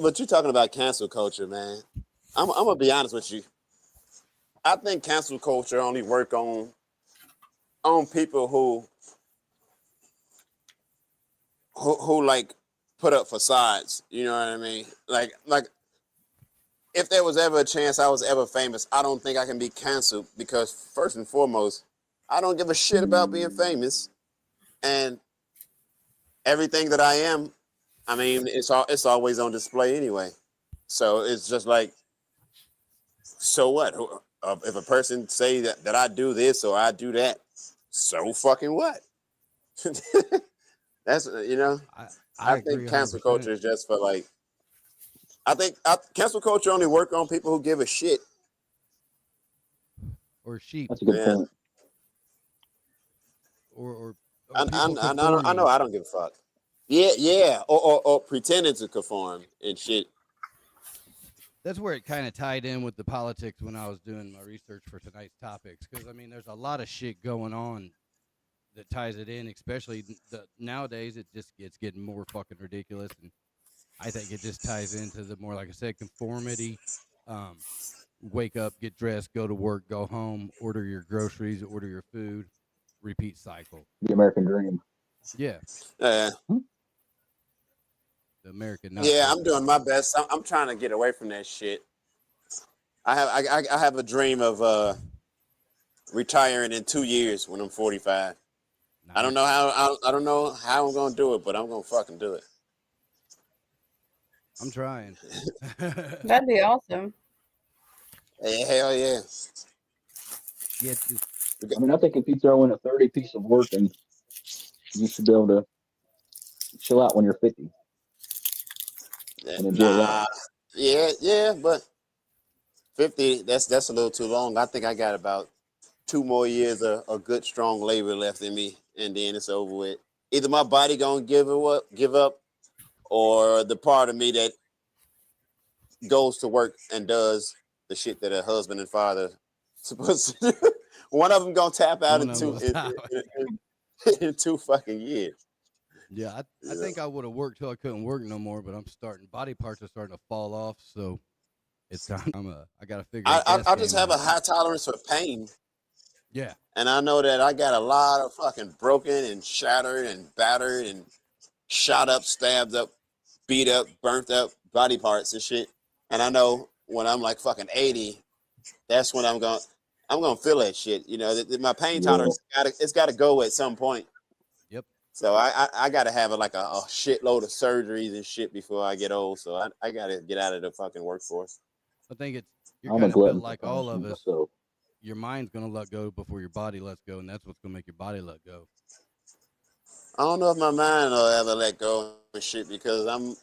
But you're talking about cancel culture, man. I'm gonna be honest with you. I think cancel culture only work on people who like put up facades. You know what I mean? Like if there was ever a chance I was ever famous, I don't think I can be canceled because first and foremost, I don't give a shit about being famous, and everything that I am, I mean, it's always on display anyway. So it's just like, so what? If a person say that I do this or I do that, so fucking what? That's I I think agree cancel 100%. culture is just for like. I think cancel culture only work on people who give a shit. Or sheep, That's a good Yeah, point. or I, I, people I know conforming. I don't give a fuck. Yeah, yeah, or pretending to conform and shit. That's where it kind of tied in with the politics when I was doing my research for tonight's topics. Because I mean, there's a lot of shit going on that ties it in, especially nowadays. It just it's getting more fucking ridiculous, and I think it just ties into the more, like I said, conformity. Um, Wake up, get dressed, go to work, go home, order your groceries, order your food, repeat cycle. The American dream. Yeah, Yeah, the American not yeah, so I'm dream. doing my best. I'm trying to get away from that shit. I have a dream of retiring in 2 years when I'm 45. I don't Nice. know how I don't know how I'm gonna do it, but I'm gonna fucking do it. I'm trying. That'd be awesome. Hey, hell yeah. Yeah, just I mean, I think if you throw in a 30 piece of work, and you should be able to chill out when you're 50 and enjoy life. Nah, yeah, yeah, but 50, that's a little too long. I think I got about 2 more years of good strong labor left in me, and then it's over with. Either my body gonna give up, or the part of me that goes to work and does the shit that a husband and father supposed to do. One of them gonna tap out one in of them two was in, out. in 2 fucking years. Yeah, I You know? think I would have worked till I couldn't work no more, but I'm starting. Body parts are starting to fall off, so it's time. I got to figure I, the gas I just game have a out. high tolerance for pain, Yeah, and I know that I got a lot of fucking broken and shattered and battered and shot up, stabbed up, beat up, burnt up body parts and shit. And I know when I'm like fucking 80, that's when I'm gonna feel that shit. You know, my pain Yeah. tolerance it's gotta go at some point. yep. So I gotta have a shitload of surgeries and shit before I get old. So I gotta get out of the fucking workforce. I think you're I'm a kind of built glutton for like all of punishment, us. so Your mind's gonna let go before your body lets go, and that's what's gonna make your body let go. I don't know if my mind will ever let go and shit because I'm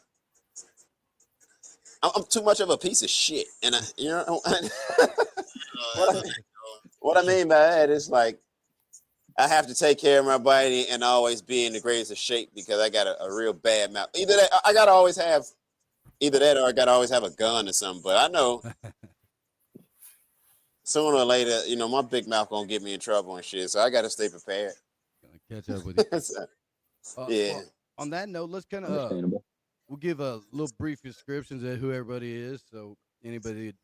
too much of a piece of shit. And what I, what I mean by that is like I have to take care of my body and always be in the greatest of shape because I got a real bad mouth. Either that, I gotta always have either that or I gotta always have a gun or something. But I know sooner or later, my big mouth gonna get me in trouble and shit. So I gotta stay prepared. Gonna catch up with you. So, Well, yeah. on that note, let's kind of understandable. we'll give a little brief descriptions of who everybody is. So anybody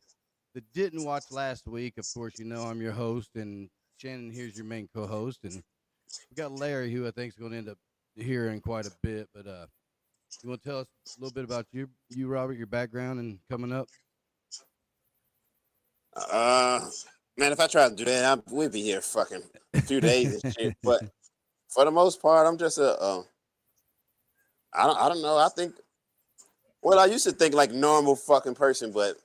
that didn't watch last week, of course, I'm your host, and Shannon here's your main co-host, and we got Larry, who I think is going to end up hearing quite a bit. But you want to tell us a little bit about you, Robert, your background, and coming up? Uh, Man, if I try to do that, we'd be here fucking a few days and shit. But for the most part, I'm just I don't know. I think, well, I used to think like normal fucking person, but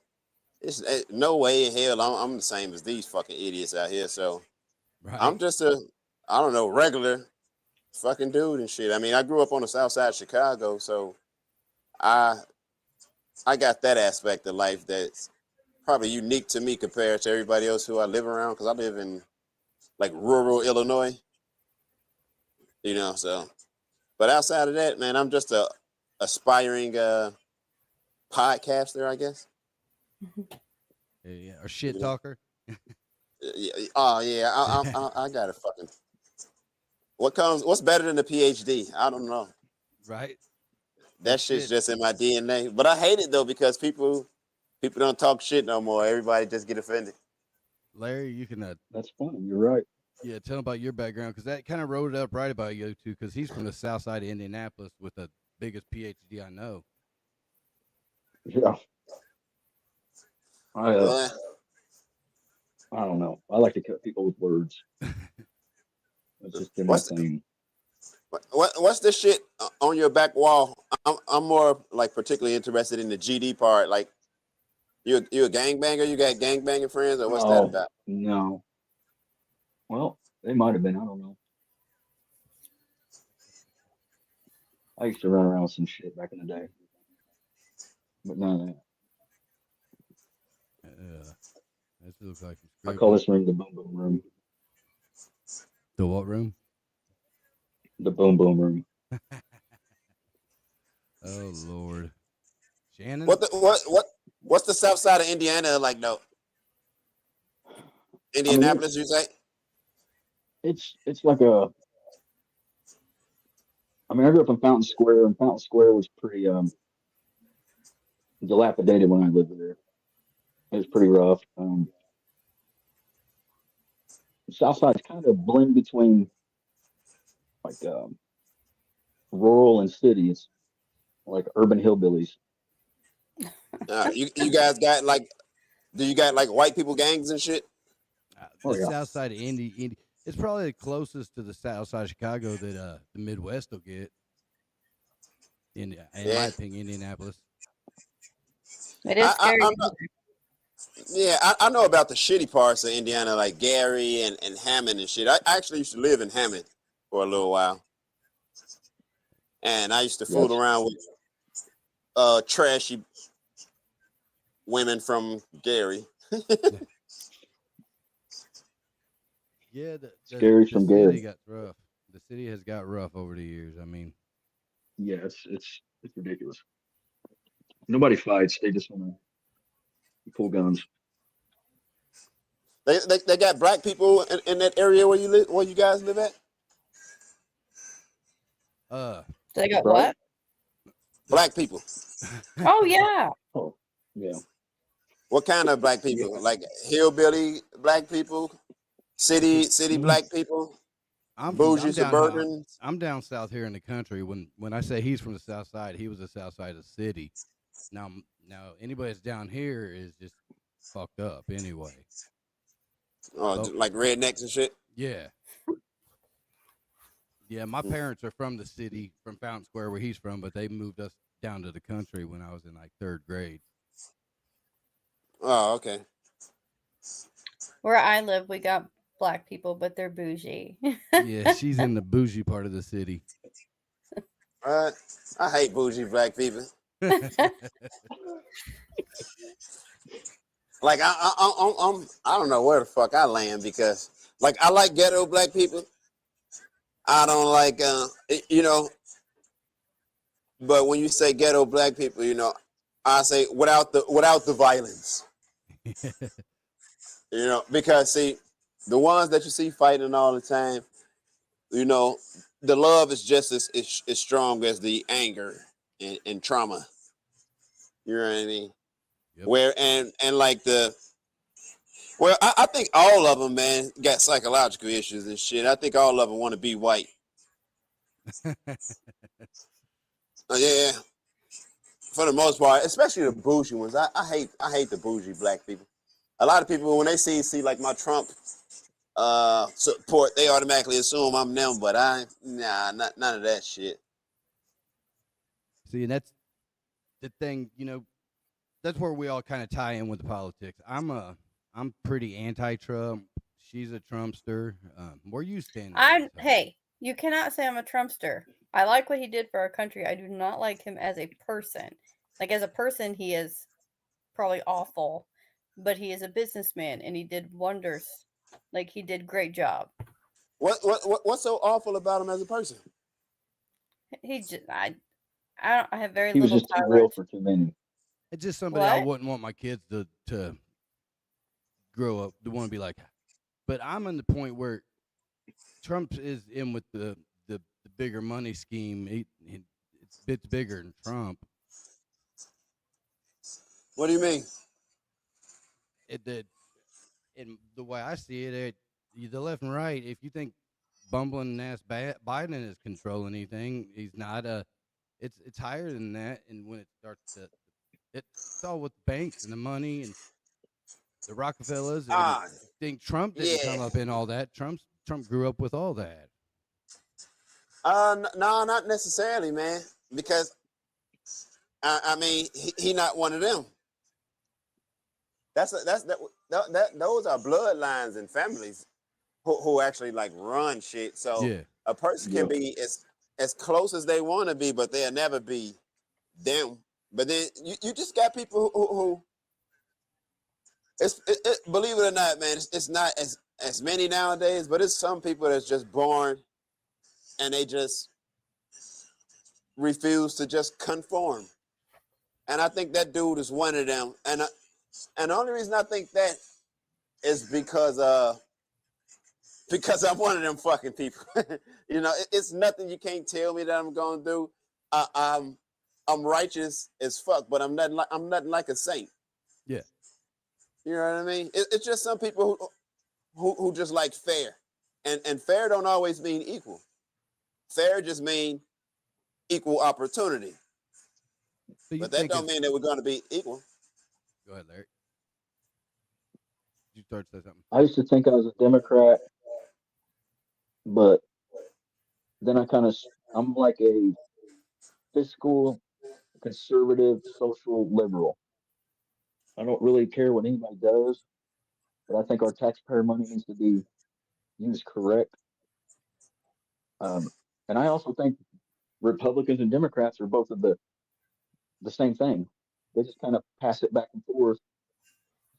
it's no way in hell I'm the same as these fucking idiots out here. So Right. I'm just I don't know, regular fucking dude and shit. I mean, I grew up on the south side of Chicago, so I I got that aspect of life that's probably unique to me compared to everybody else who I live around because I live in like rural Illinois, so but outside of that, man, I'm just a aspiring podcaster, I guess. Yeah, or shit You know? talker. Oh yeah, I got a fucking. What's better than a PhD? I don't know. Right. That shit's just in my DNA. But I hate it though because people don't talk shit no more. Everybody just get offended. Larry, you can That's funny. You're right. yeah, tell him about your background because that kind of wrote it up right about you too. Because he's from the South Side of Indianapolis with the biggest PhD I know. Yeah. I Uh, I don't know. I like to cut people with words. That's just been my what's thing. what's the shit on your back wall? I'm more like particularly interested in the GD part. Like you a gangbanger? You got gangbanging friends, or what's that Oh about? no. Well, they might have been. I don't know. I used to run around with some shit back in the day, but none of that. This looks like some I script. call this room the boom boom room. The what room? The boom boom room. Oh Lord, Shannon. What's the south side of Indiana like though? I mean, Indianapolis, you say? it's like a. I mean, I grew up in Fountain Square, and Fountain Square was pretty dilapidated when I lived there. It was pretty rough. The South Side's kind of blend between like rural and city. It's like urban hillbillies. You guys got like, do you got like white people gangs and shit? Oh The yeah, South Side of Indy. It's probably the closest to the South Side of Chicago that the Midwest will get. In my Yeah, opinion, Indianapolis. It is I, I, scary. I'm not, yeah, I know about the shitty parts of Indiana, like Gary and Hammond and shit. I actually used to live in Hammond for a little while, and I used to fool yes. around with trashy women from Gary. Yeah, Scary the from city Gary. got rough. The city has got rough over the years. I mean, Yeah, it's ridiculous. Nobody fights. They just want to pull guns. They got black people in that area where you live, where you guys live at. They got Right? what? Black people. Oh yeah. Oh, yeah. What kind of black people? Like hillbilly black people, see, city black people, bougie I'm down suburban. I'm down south here in the country. When I say he's from the South Side, he was the South Side of the city. Now anybody that's down here is just fucked up anyway. Oh, But like rednecks and shit. yeah, yeah. My parents are from the city, from Fountain Square, where he's from, but they moved us down to the country when I was in like third grade. Oh, okay. Where I live, we got black people, but they're bougie. Yeah, she's in the bougie part of the city. I hate bougie black people. Like I don't know where the fuck I land because like I like ghetto black people. I don't like you know, but when you say ghetto black people, you know, I say without the violence. You know, because see, the ones that you see fighting all the time, you know, the love is just as strong as the anger and trauma. You know what I mean? Yep. Where and like the well, I think all of them, man, got psychological issues and shit. I think all of them want to be white. Yeah, for the most part, especially the bougie ones. I hate the bougie black people. A lot of people when they see like my Trump support, they automatically assume I'm them, but none of that shit. See, and that's the thing, that's where we all kind of tie in with the politics. I'm pretty anti-Trump. She's a Trumpster. Where you stand? Hey, you cannot say I'm a Trumpster. I like what he did for our country. I do not like him as a person. Like as a person, he is probably awful, but he is a businessman and he did wonders. Like he did great job. What's so awful about him as a person? He just I have very He was little just too real tolerance. for too many. It's just somebody I What? wouldn't want my kids to grow up to want to be like. But I'm in the point where Trump is in with the bigger money scheme. bits bigger than Trump. What do you mean? In the way I see it, the left and right. If you think bumbling ass Biden is controlling anything, he's not. It's higher than that. And when it starts to, it's all with banks and the money and the Rockefellers. And Ah, think Trump didn't come yeah. up in all that. Trump grew up with all that. No, not necessarily, man. Because I mean, he not one of them. Those are bloodlines and families who actually like run shit. So Yeah. a person can be as close as they want to be, but they'll never be them. But then you just got people who believe it or not, man, it's not as many nowadays, but it's some people that's just born and they just refuse to just conform. And I think that dude is one of them. And the only reason I think that is because I'm one of them fucking people. You know, it's nothing you can't tell me that I'm gonna do. I'm righteous as fuck, but I'm nothing like a saint. Yeah. You know what I mean? It's just some people who just like fair, and fair don't always mean equal. Fair just mean equal opportunity. So But that don't mean that we're going to be equal. Go ahead, Larry. You start to say something. I used to think I was a Democrat, but then I'm like a fiscal conservative social liberal. I don't really care what anybody does, but I think our taxpayer money needs to be used correct. And I also think Republicans and Democrats are both of the same thing. They just kind of pass it back and forth,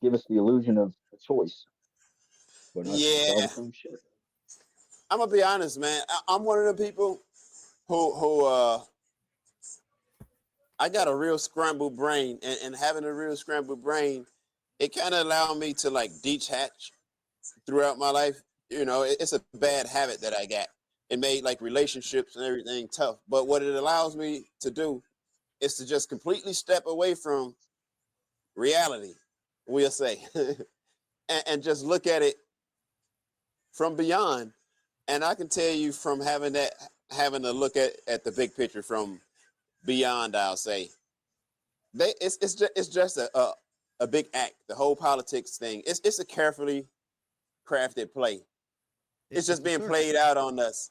give us the illusion of a choice. But it's all Yeah, the same shit. I'm gonna be honest, man. I'm one of the people who I got a real scrambled brain, and having a real scrambled brain, it kind of allowed me to like detach throughout my life. You know, it's a bad habit that I got. It made like relationships and everything tough. But what it allows me to do is to just completely step away from reality, we'll say, and just look at it from beyond. And I can tell you from having to look at the big picture from beyond, I'll say, it's just a big act. The whole politics thing, it's a carefully crafted play. It's just being played out on us.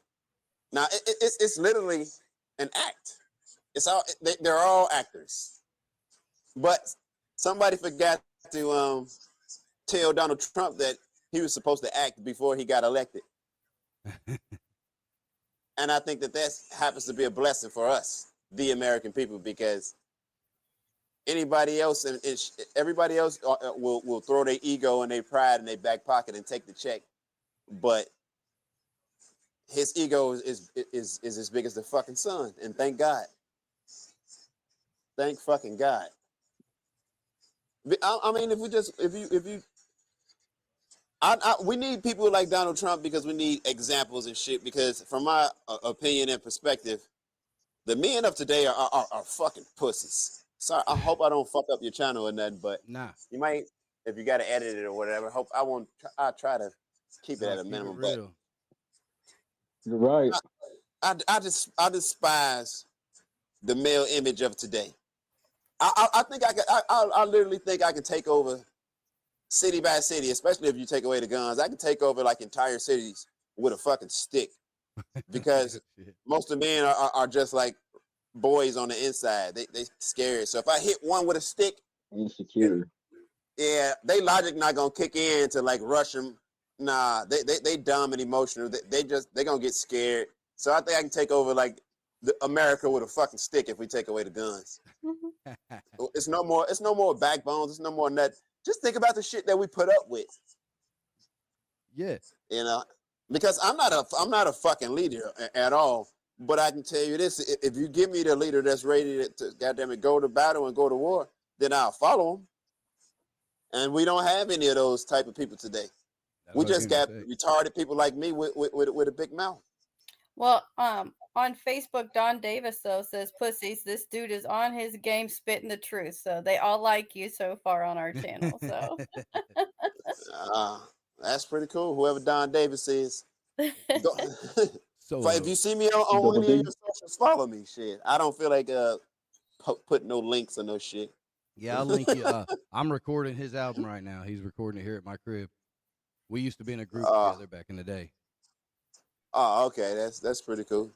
Now it's literally an act. They're all actors, but somebody forgot to tell Donald Trump that he was supposed to act before he got elected. And I think that happens to be a blessing for us, the American people, because anybody else and everybody else will throw their ego and their pride in their back pocket and take the check, but his ego is as big as the fucking sun, and thank God. Thank fucking God. I mean, we need people like Donald Trump because we need examples and shit. Because from my opinion and perspective, the men of today are fucking pussies. Sorry, I hope I don't fuck up your channel or nothing, but Nah. you might if you got to edit it or whatever. I'll try to keep it at a minimum. But you're right. I despise the male image of today. I think I literally think I can take over city by city, especially if you take away the guns. I can take over like entire cities with a fucking stick, because most of the men are just like boys on the inside. They scared. So if I hit one with a stick, Insecure. yeah, they logic not gonna kick in to like rush them. Nah, they dumb and emotional. They gonna get scared. So I think I can take over like America with a fucking stick if we take away the guns. It's no more backbones. It's no more nut. Just think about the shit that we put up with. Yeah. You know, because I'm not a fucking leader at all. But I can tell you this: if you give me the leader that's ready to goddamn it go to battle and go to war, then I'll follow him. And we don't have any of those type of people today. We just got retarded people like me with a big mouth. Well, on Facebook, Don Davis though says, "Pussies, this dude is on his game, spitting the truth." So they all like you so far on our channel. So That's pretty cool. Whoever Don Davis is. Don't- if you see me on Double any of D. your socials, follow me. Shit, I don't feel like putting no links or no shit. Yeah, I'll link you. I'm recording his album right now. He's recording it here at my crib. We used to be in a group together back in the day. Oh, okay, that's pretty cool.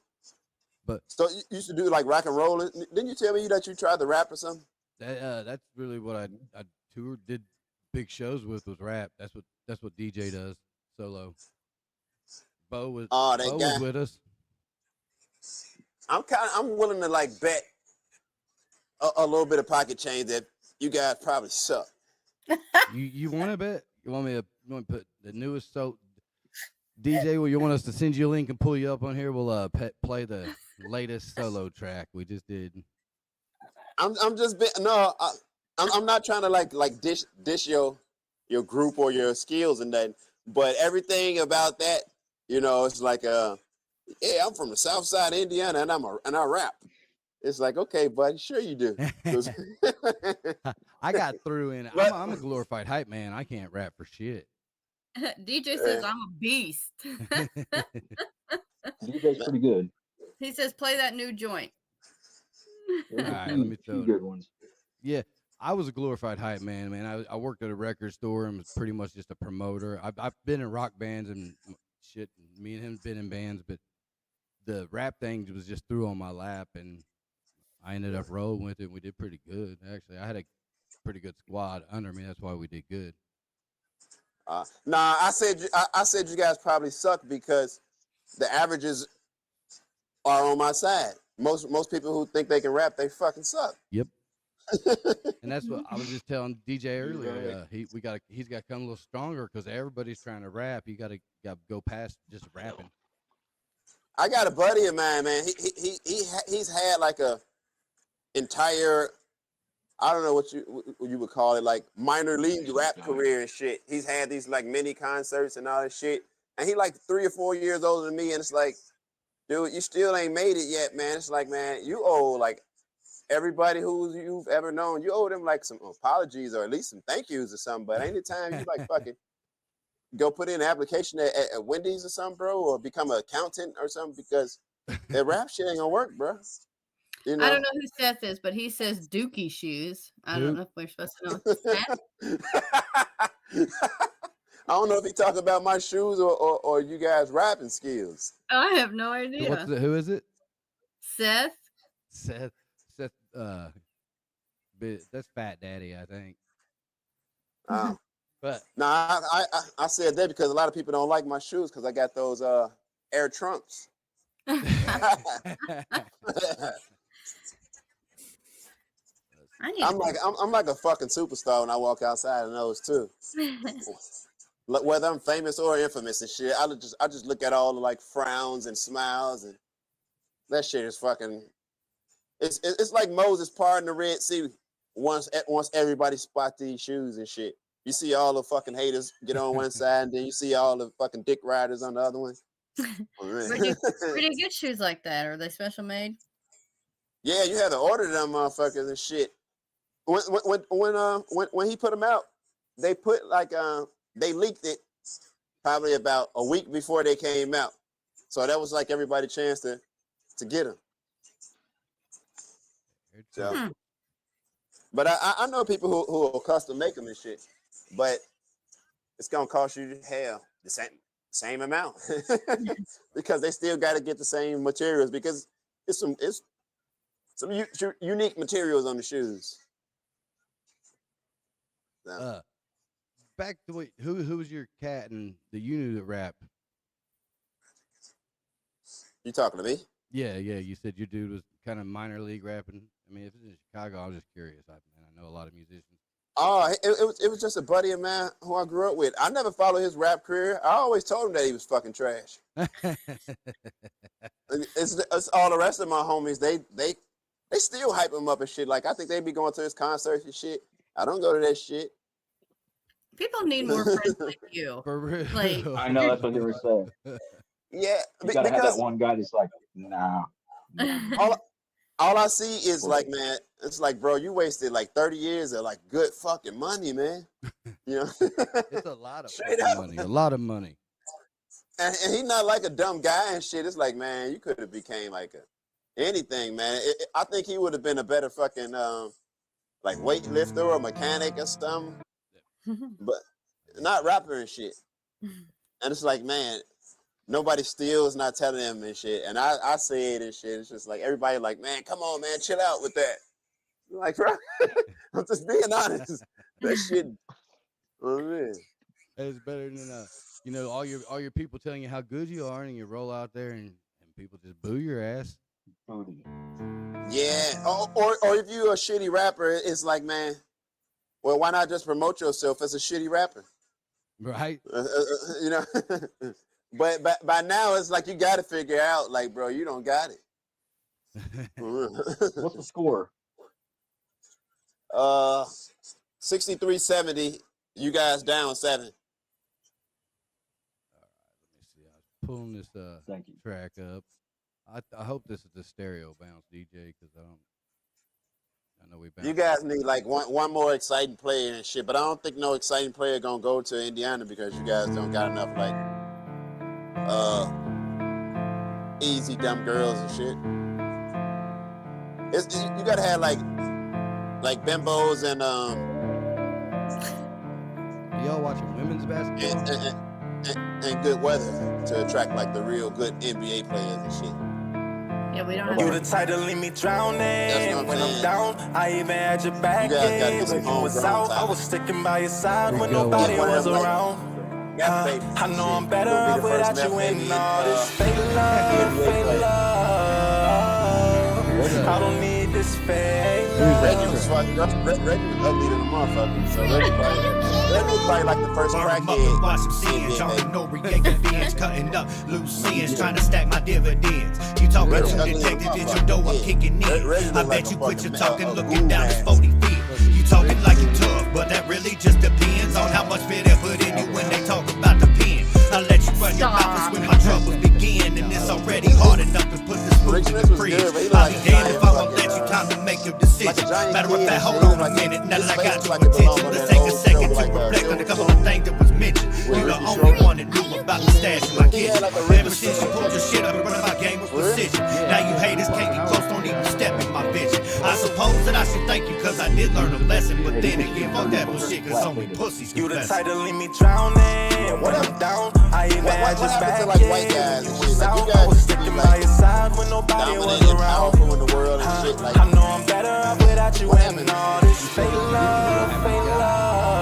But so you used to do like rock and roll. Didn't you tell me that you tried to rap or something? That's really what I toured, did big shows with, was rap. That's what DJ does solo. Bo was with us. I'm willing to like bet a little bit of pocket change that you guys probably suck. You want to bet? You want me to put the newest DJ? Well, you want us to send you a link and pull you up on here? We'll play the latest solo track we just did. I'm not trying to like dish your group or your skills and that, but everything about that, it's like yeah, I'm from the South Side of Indiana and I rap. It's like, okay, buddy, sure you do. I got through in. I'm a glorified hype man. I can't rap for shit. DJ says I'm a beast. DJ's pretty good. He says play that new joint. All right, let me throw good ones. Yeah, I was a glorified hype man. I worked at a record store and was pretty much just a promoter. I've been in rock bands and shit. Me and him been in bands, but the rap thing was just threw on my lap, and I ended up rolling with it. We did pretty good, actually. I had a pretty good squad under me. That's why we did good. Nah, I said you guys probably suck because the averages are on my side. Most people who think they can rap, they fucking suck. Yep. And that's what I was just telling DJ earlier. He's got to come a little stronger because everybody's trying to rap. You got to go past just rapping. I got a buddy of mine, man. He's had like a entire, I don't know what you would call it, like minor league rap career and shit. He's had these like mini concerts and all that shit. And he like 3 or 4 years older than me. And it's like, dude, you still ain't made it yet, man. It's like, man, you owe like everybody who you've ever known, you owe them like some apologies or at least some thank yous or something. But ain't the time you like fucking go put in an application at Wendy's or something, bro, or become an accountant or something, because that rap shit ain't gonna work, bro. I don't know who Seth is, but he says Dookie shoes. I don't know if we're supposed to know. Seth? I don't know if he talking about my shoes or you guys rapping skills. I have no idea. Who is it? Seth. Seth. That's Fat Daddy, I think. But nah, I said that because a lot of people don't like my shoes because I got those Air Trumps. I'm like a fucking superstar when I walk outside in those too. Whether I'm famous or infamous and shit, I just look at all the like frowns and smiles, and that shit is fucking. It's like Moses parting the Red Sea once everybody spot these shoes and shit. You see all the fucking haters get on one side, and then you see all the fucking dick riders on the other one. Where do you get shoes like that? Are they special made? Yeah, you had to order them motherfuckers and shit. When he put them out, they put like they leaked it probably about a week before they came out, so that was like everybody's chance to get them. So, but I know people who will custom make them and shit, but it's gonna cost you hell the same amount because they still got to get the same materials because it's some unique materials on the shoes. So. Back to who was your cat and the unit that rap? You talking to me? Yeah. You said your dude was kind of minor league rapping. I mean, if it's in Chicago, I was just curious. I know a lot of musicians. Oh, it was just a buddy of mine who I grew up with. I never followed his rap career. I always told him that he was fucking trash. It's all the rest of my homies. They still hype him up and shit. Like I think they be going to his concerts and shit. I don't go to that shit. People need more friends like you. For real. Like, I know that's what they were saying. Yeah, You gotta have that because one guy that's like, nah. all I see is like, man, it's like, bro, you wasted like 30 years of like good fucking money, man. You know, It's a lot of straight fucking up. money. A lot of money. And he's not like a dumb guy and shit. It's like, man, you could have became like anything, man. I think he would have been a better fucking like weightlifter or mechanic or something, but not rapper and shit. And it's like, man, nobody steals, not telling him and shit. And I say it and shit. It's just like everybody like, man, come on, man, chill out with that. Like, bro, I'm just being honest. That shit, oh man. It's better than you know, all your people telling you how good you are, and you roll out there and people just boo your ass. Booty. Yeah. Or if you're a shitty rapper, it's like, man, well, why not just promote yourself as a shitty rapper? Right. You know. But by now, it's like you got to figure out, like, bro, you don't got it. What's the score? 63-70. You guys down 7. Let me see. I was pulling this Thank you. track up. I hope this is the stereo bounce, DJ, because I know we bounce. You guys need like one more exciting player and shit, but I don't think no exciting player gonna go to Indiana because you guys don't got enough like easy dumb girls and shit. You gotta have like bimbos and Y'all watching women's basketball? and good weather to attract like the real good NBA players and shit. Yeah, we don't have. You the type to leave me drowning when I'm down. I even had your back in. When you was out, I was sticking by your side when nobody was around. I know I'm better off without you in all this fake love, fake love. I don't need this fake love. Reggie was ugly than a motherfucker. So Reggie probably like the first crackhead. Watch some sins, y'all no reacting beings, cutting up loose ends, trying to stack my dividends. You talking to detective, it's your dough, I'm kicking in. I bet you quit your talking, looking down this 40 feet. You talking like you tough, but that really just depends on how much fear they put in you when they talk about the pen. I let you run your mouth when my troubles begin, and it's already hard enough to put this food in the fridge. I'll be damned if I won't let you time to make your decision. Matter of fact, hold on a minute, now that I got your attention, let's take a second to reflect on a couple of things that was mentioned. You the only one that knew about the stash in my kitchen. Ever since you pulled your shit up and running my game with precision. Now you haters can't get close, don't even step in my vision. I suppose that I should thank you cause I did learn a lesson, but then again, fuck that bullshit cause only pussies You can the listen. type to leave me drowning when I'm down. I even had your back like white guys and shit? Like, you I was guys sticking by your side when nobody was dominant and around. powerful in the world and shit. Like, I know I'm better off without you and all this fake love, fake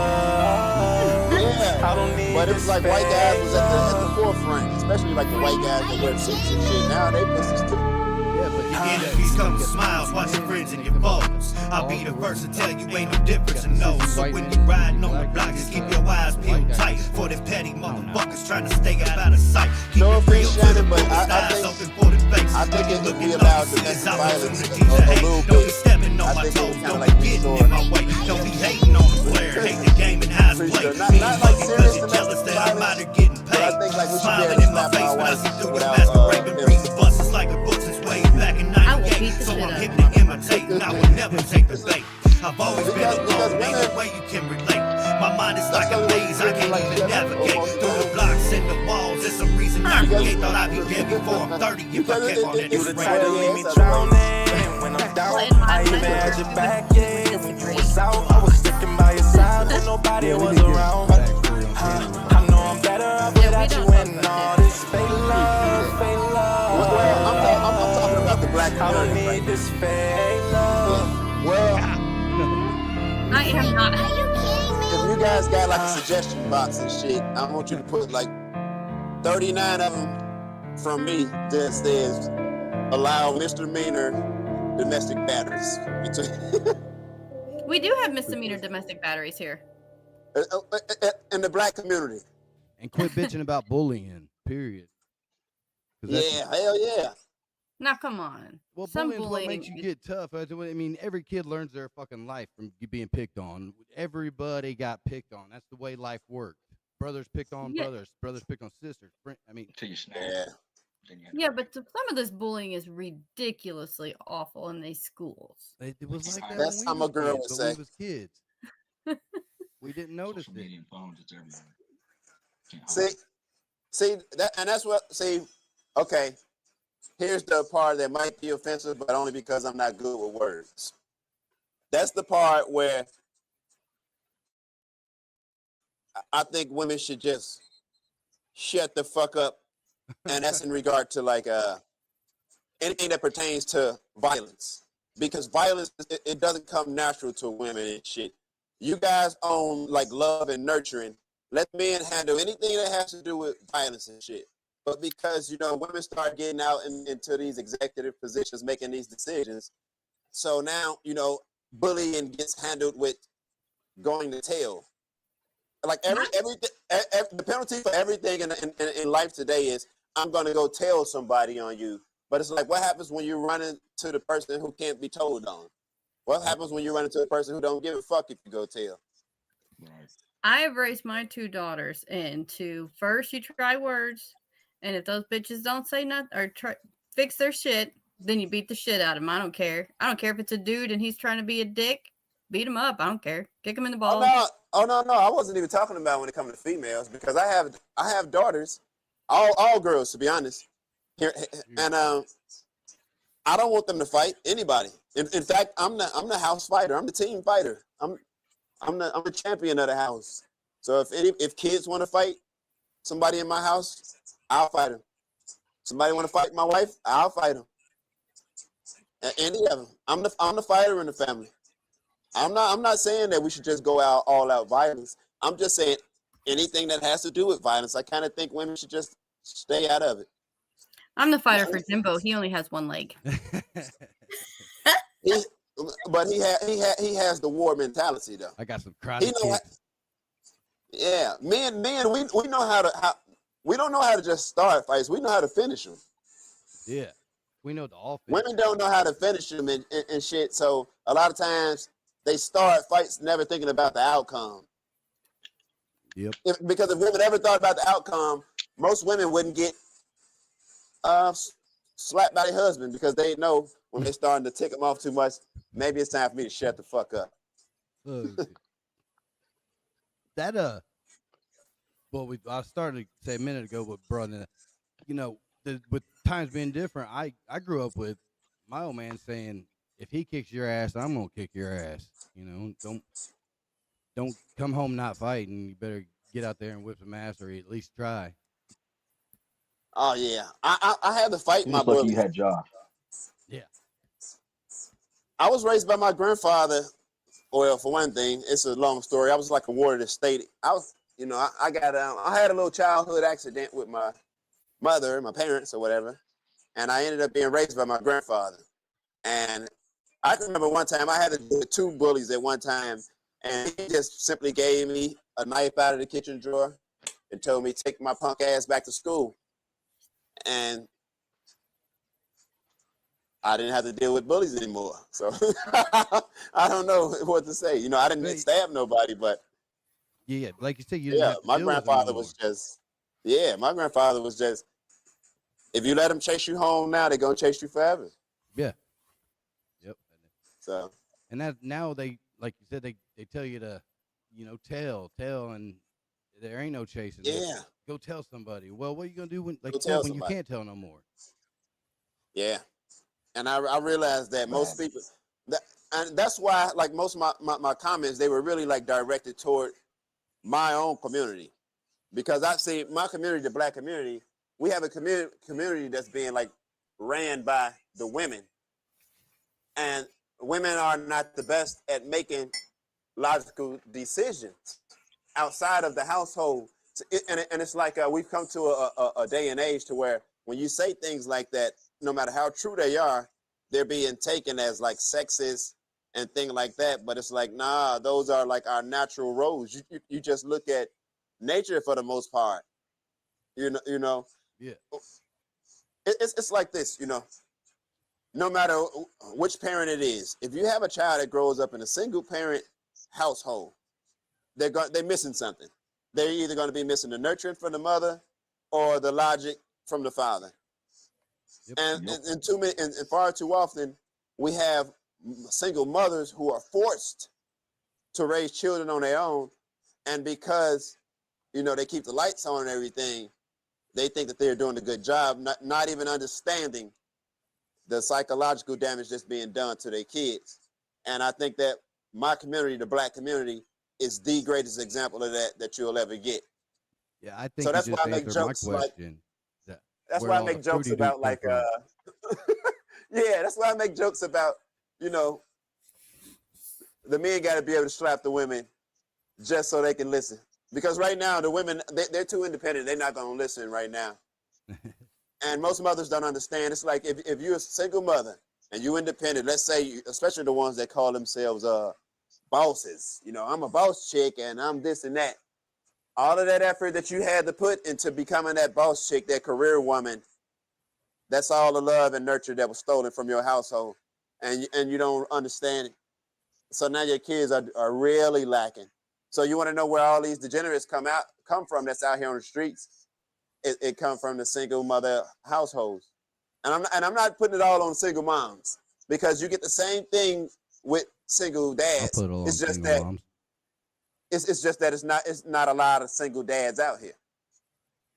love. yeah. I don't need But it was like white guys was at the forefront, especially like the white guys that wear suits and shit. Now they pussies too. Yeah, but Your enemies come with smiles, watch your friends and your foes. I'll be the first to tell you ain't no difference in those. So when you riding on the block, just keep your eyes peeled tight for them petty motherfuckers trying to stay out of sight. Keep No it real offense, to the Shannon, but bullets, I eyes think- open for the face. I think it would be Looking about up, domestic seeing violence opportunities a ahead. little Don't be bit. stepping on I my think it toes, was kinda don't like be getting restored. in my way. Don't be hating on the player, hate the game and how it's Pretty played. sure. Not Mean like fucking serious cause you're jealous domestic that I'm violence, out here getting but I paid. think like we should be Smiling able to in my slap face our when I wives see through your without, masquerading, them. reading buses like a book since way back in I will 98. beat the So shit I'm out hip of to imitate, and I would never take the bait. I've always been Because alone, ain't women- no way you can relate. My mind is like a the way maze, I women can't like even shut up navigate almost through the all. blocks and the walls. There's some reason I create, thought I'd be dead before I'm 30 if I Because kept on at You this the rate. type to leave me Yes, drowning when I'm down. Well, in my I even mind, had your we back would when you disagree. was out. I was sticking by your side when nobody was around. I know I'm better off Yeah, we without you don't talk and about all that. this fake love, fake love. Well, I'm talking about the black I don't community. need this fake love. Well, I am not. if you guys got like a suggestion box and shit, I want you to put like 39 of them from me that says allow misdemeanor domestic batteries between We do have misdemeanor domestic batteries here. in the black community. and quit bitching about bullying. Period. 'Cause that's- Yeah, hell yeah. Now, come on. Well, Some bullying's what makes you bullying- get tough. I mean, every kid learns their fucking life from being picked on. Everybody got picked on. That's the way life worked. brothers pick on Yeah. brothers pick on sisters. I mean, Till you snap. Yeah. Then you Yeah, but some of this bullying is ridiculously awful in these schools. it was like that That's when how we my was girl kids, would but say. we was kids. We didn't notice social it. media and phones, it's everywhere. Can't See, hide. see that, and that's what. See, okay. Here's the part that might be offensive, but only because I'm not good with words. That's the part where I think women should just shut the fuck up, and that's in regard to like anything that pertains to violence, because violence it doesn't come natural to women and shit. You guys own like love and nurturing. Let men handle anything that has to do with violence and shit. But because women start getting out into these executive positions, making these decisions, so now bullying gets handled with going to tail. Like everything, the penalty for everything in life today is I'm going to go tell somebody on you. But it's like, what happens when you run into the person who can't be told on? What happens when you run into a person who don't give a fuck if you go tell? Right. I have raised my 2 daughters into first you try words, and if those bitches don't say nothing or fix their shit, then you beat the shit out of them. I don't care. I don't care if it's a dude and he's trying to be a dick. Beat him up. I don't care. Kick him in the balls. Oh no! I wasn't even talking about when it comes to females, because I have daughters, all girls to be honest. Here, and I don't want them to fight anybody. In fact, I'm the house fighter. I'm the team fighter. I'm the champion of the house. So if kids want to fight somebody in my house, I'll fight them. Somebody want to fight my wife, I'll fight them. Any of them. I'm the fighter in the family. I'm not saying that we should just go out all out violence. I'm just saying anything that has to do with violence, I kind of think women should just stay out of it. I'm the fighter for Jimbo. He only has 1 leg. But he has the war mentality though. I got some karate kicks. Yeah, men, we know we don't know how to just start fights. We know how to finish them. Yeah, we know the offense. Women don't know how to finish them and shit. So a lot of times they start fights never thinking about the outcome. Yep. Because if women ever thought about the outcome, most women wouldn't get slapped by their husband, because they know when they're starting to tick them off too much, maybe it's time for me to shut the fuck up. I started to say a minute ago with brother, with times being different, I grew up with my old man saying, if he kicks your ass, I'm gonna kick your ass. Don't come home not fighting. You better get out there and whip some ass, or at least try. Oh yeah, I had to fight my Just like bullies. you had Josh. Yeah. I was raised by my grandfather. Well, for one thing, it's a long story. I was like awarded a state. I had a little childhood accident with my mother, my parents, or whatever, and I ended up being raised by my grandfather. And I can remember one time I had to deal with 2 bullies at one time, and he just simply gave me a knife out of the kitchen drawer and told me, take my punk ass back to school. And I didn't have to deal with bullies anymore. So I don't know what to say. I didn't stab nobody, but yeah, like you said, my grandfather was just, if you let them chase you home now, they're gonna chase you forever. Yeah. Yep. So. And that now they, like you said, they tell you to, tell, and there ain't no chasing. Yeah. Go tell somebody. Well, what are you gonna do when you can't tell no more? Yeah. And I realized that most people, and that's why, like, most of my comments, they were really like directed toward my own community, because I see my community, the Black community, we have a community that's being like ran by the women, and women are not the best at making logical decisions outside of the household. And it's like we've come to a day and age to where when you say things like that, no matter how true they are, they're being taken as like sexist and things like that. But it's like, nah, those are like our natural roles. You just look at nature for the most part. Yeah. It's like this, no matter which parent it is, if you have a child that grows up in a single parent household, they're missing something. they're either going to be missing the nurturing from the mother or the logic from the father. And far too often, we have single mothers who are forced to raise children on their own, and because they keep the lights on and everything, they think that they're doing a good job, not even understanding the psychological damage that's being done to their kids. And I think that my community, the Black community, is the greatest example of that you'll ever get. Yeah, I think so that's why I make jokes that's why I make jokes about like yeah, that's why I make jokes about the men got to be able to slap the women just so they can listen, because right now the women they're too independent, they're not going to listen right now. And most mothers don't understand. It's like if you're a single mother and you're independent, let's say especially the ones that call themselves bosses, I'm a boss chick and I'm this and that. All of that effort that you had to put into becoming that boss chick, that career woman, that's all the love and nurture that was stolen from your household, and you don't understand it. So now your kids are really lacking. So you want to know where all these degenerates come from that's out here on the streets? It come from the single mother households, and I'm not putting it all on single moms, because you get the same thing with single dads. It's just that moms. It's just that it's not a lot of single dads out here.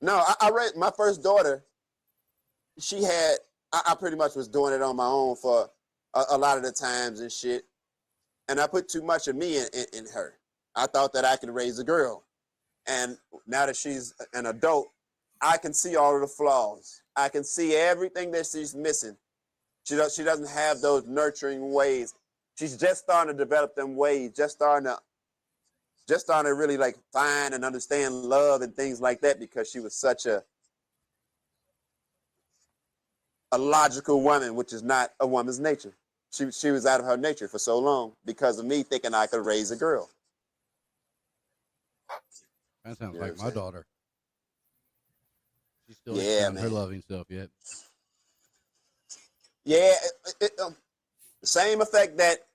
No, I raised my first daughter. She had I pretty much was doing it on my own for a lot of the times and shit, and I put too much of me in her. I thought that I could raise a girl, and now that she's an adult, I can see all of the flaws. I can see everything that she's missing. She doesn't have those nurturing ways. She's just starting to develop them ways, just starting to really like find and understand love and things like that, because she was such a logical woman, which is not a woman's nature. She was out of her nature for so long because of me thinking I could raise a girl. That sounds like my daughter. She's still in her loving self yet. Yeah, the same effect that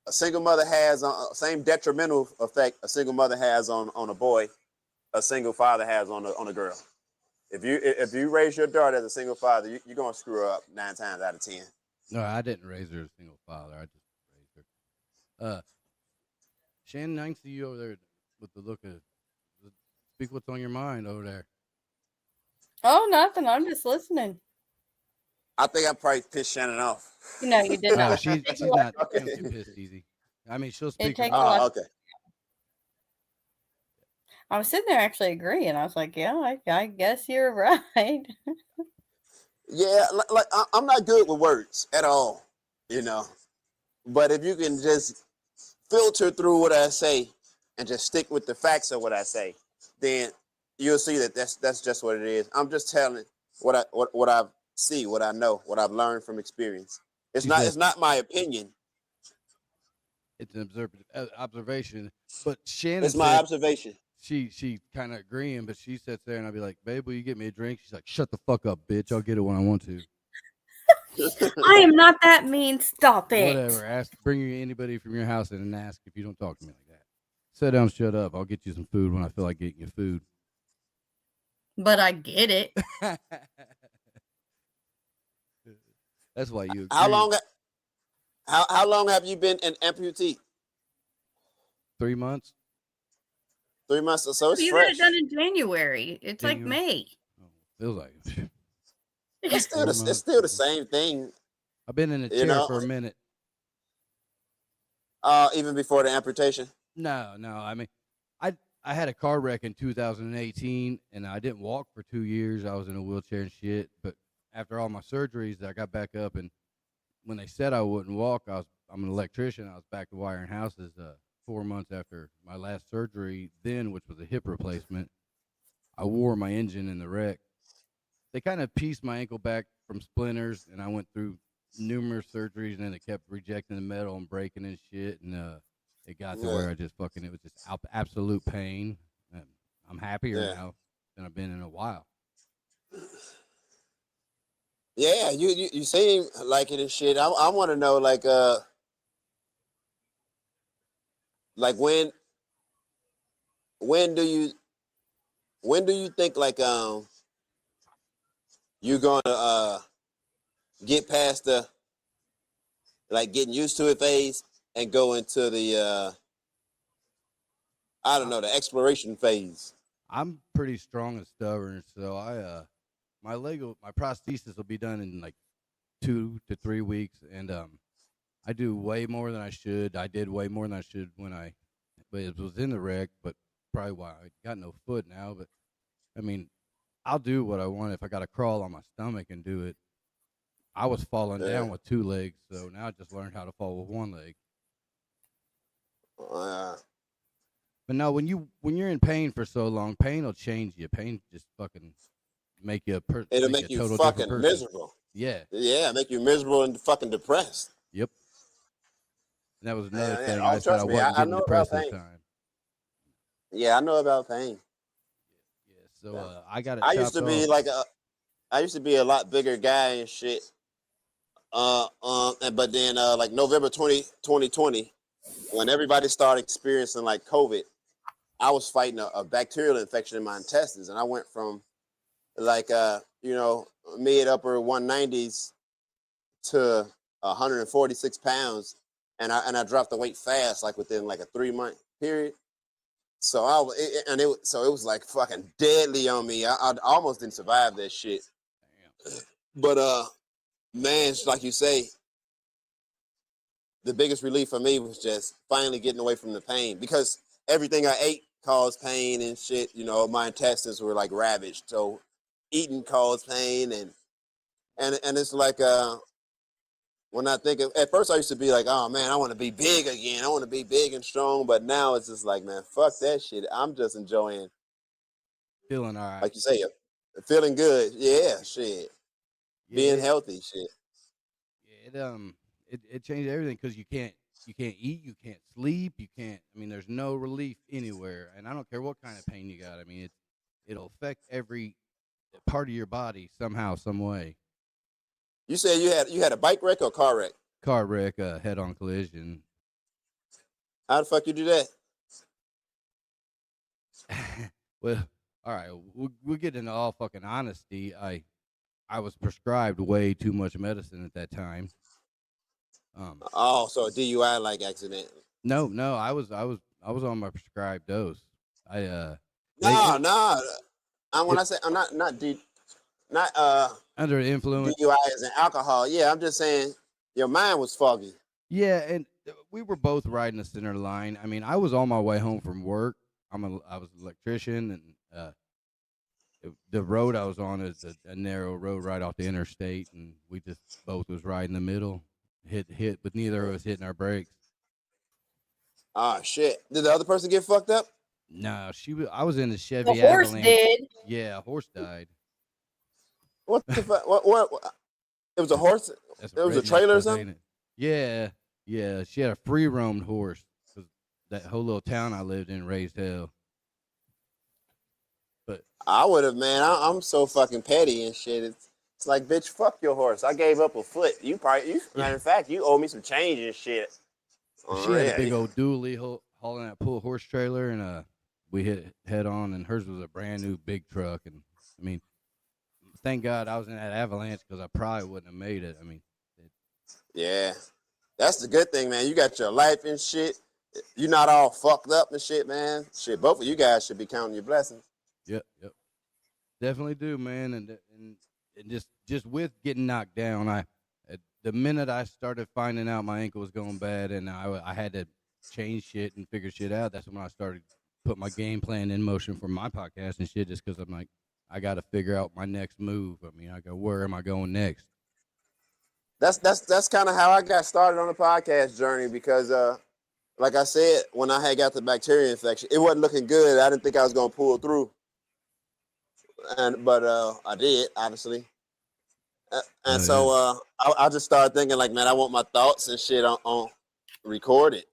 a single mother has same detrimental effect a single mother has on a boy, a single father has on a girl. If you raise your daughter as a single father, you're gonna screw her up 9 times out of 10. No, I didn't raise her as a single father. I just raised her. Shannon, I can see you over there with the look of. Speak what's on your mind over there. Oh, nothing. I'm just listening. I think I probably pissed Shannon off. No, you did not. She's not pissed easy. I mean, she'll speak. Okay. I was sitting there actually agreeing. I was like, yeah, I guess you're right. Yeah, like I'm not good with words at all, But if you can just filter through what I say and just stick with the facts of what I say, then you'll see that that's just what it is. I'm just telling what I see, what I know, what I've learned from experience. It's not my opinion. It's an observation. But Shannon, it's my observation. She kind of agreeing, but she sits there and I'll be like, babe, will you get me a drink? She's like, shut the fuck up, bitch. I'll get it when I want to. I am not that mean. Stop it. Whatever. Bring anybody from your house in and ask if you don't talk to me like that. Sit down, shut up. I'll get you some food when I feel like getting you food. But I get it. That's why you agree. How long have you been an amputee? 3 months. 3 months or so. It's you fresh. got it done in January. It's like May. Oh, feels like it. It's still the same thing. I've been in a chair for a minute. Even before the amputation? No. I mean, I had a car wreck in 2018, and I didn't walk for 2 years. I was in a wheelchair and shit. But after all my surgeries, I got back up, and when they said I wouldn't walk, I'm an electrician. I was back to wiring houses 4 months after my last surgery, which was a hip replacement. I wore my engine in the wreck. They kind of pieced my ankle back from splinters, and I went through numerous surgeries, and then they kept rejecting the metal and breaking and shit, and it got to where it was just absolute pain. And I'm happier now than I've been in a while. Yeah, you seem like it and shit. I want to know, like when do you when do you think like you're gonna get past the like getting used to it phase and go into the I don't know, the exploration phase? I'm pretty strong and stubborn, so my prosthesis will be done in like 2 to 3 weeks, and I do way more than I should. I did way more than I should but it was in the wreck, but probably why I got no foot now. But I mean, I'll do what I want if I got to crawl on my stomach and do it. I was falling down with 2 legs, so now I just learned how to fall with 1 leg. But no, when you're in pain for so long, pain will change you. Pain just fucking make you it'll make you fucking miserable. Yeah. Yeah, make you miserable and fucking depressed. Yep. And that was another thing. Oh, I said I wasn't getting depressed this time. Yeah, I know about pain. Yeah, so I got it. I used to be I used to be a lot bigger guy and shit. But then like November 2020, when everybody started experiencing like COVID, I was fighting a bacterial infection in my intestines, and I went from like mid upper 190s to 146 pounds, and I dropped the weight fast, like within like a 3-month period. So it was like fucking deadly on me. I almost didn't survive that shit. Damn. But man, like you say, the biggest relief for me was just finally getting away from the pain, because everything I ate caused pain and shit. My intestines were like ravaged, so eating caused pain, and it's like when I think of, at first I used to be like, oh man, I want to be big again. I want to be big and strong. But now it's just like, man, fuck that shit. I'm just enjoying feeling all right. Like you say, feeling good. Yeah, shit. Yeah, being healthy, shit. Yeah, it changed everything, because you can't eat, you can't sleep, you can't. I mean, there's no relief anywhere, and I don't care what kind of pain you got. I mean, it'll affect every part of your body somehow, some way. You said you had a bike wreck or car wreck? Car wreck, head-on collision. How the fuck you do that? Well, all right, we'll get into all fucking honesty. I was prescribed way too much medicine at that time. So a DUI like accident? No, I was on my prescribed dose. When I say I'm not under the influence. DUI is an alcohol. Yeah, I'm just saying your mind was foggy. Yeah, and we were both riding the center line. I mean, I was on my way home from work. I was an electrician, and the road I was on is a narrow road right off the interstate, and we just both was right in the middle, hit, but neither of us hitting our brakes. Ah, shit! Did the other person get fucked up? No, I was in the Chevy. The horse Avalanche. did. Yeah, a horse died. What the fuck? What? It was a horse. It was a trailer or something. Yeah. She had a free roamed horse. That whole little town I lived in raised hell. But I would have, man. I'm so fucking petty and shit. It's like, bitch, fuck your horse. I gave up a foot. Matter of fact, you owe me some change and shit. She had a big old dually hauling that pull horse trailer, and we hit head on, and hers was a brand new big truck. And I mean, thank God I was in that avalanche, because I probably wouldn't have made it. I mean, yeah, that's the good thing, man. You got your life and shit. You're not all fucked up and shit, man. Shit, both of you guys should be counting your blessings. Yep. Definitely do, man. And just with getting knocked down, the minute I started finding out my ankle was going bad, and I had to change shit and figure shit out, that's when I started put my game plan in motion for my podcast and shit, just because I'm like, I got to figure out my next move. I mean, where am I going next? That's kind of how I got started on the podcast journey, because like I said, when I had got the bacteria infection, it wasn't looking good. I didn't think I was gonna pull through, but I did, obviously. So I just started thinking, like, man, I want my thoughts and shit on recorded,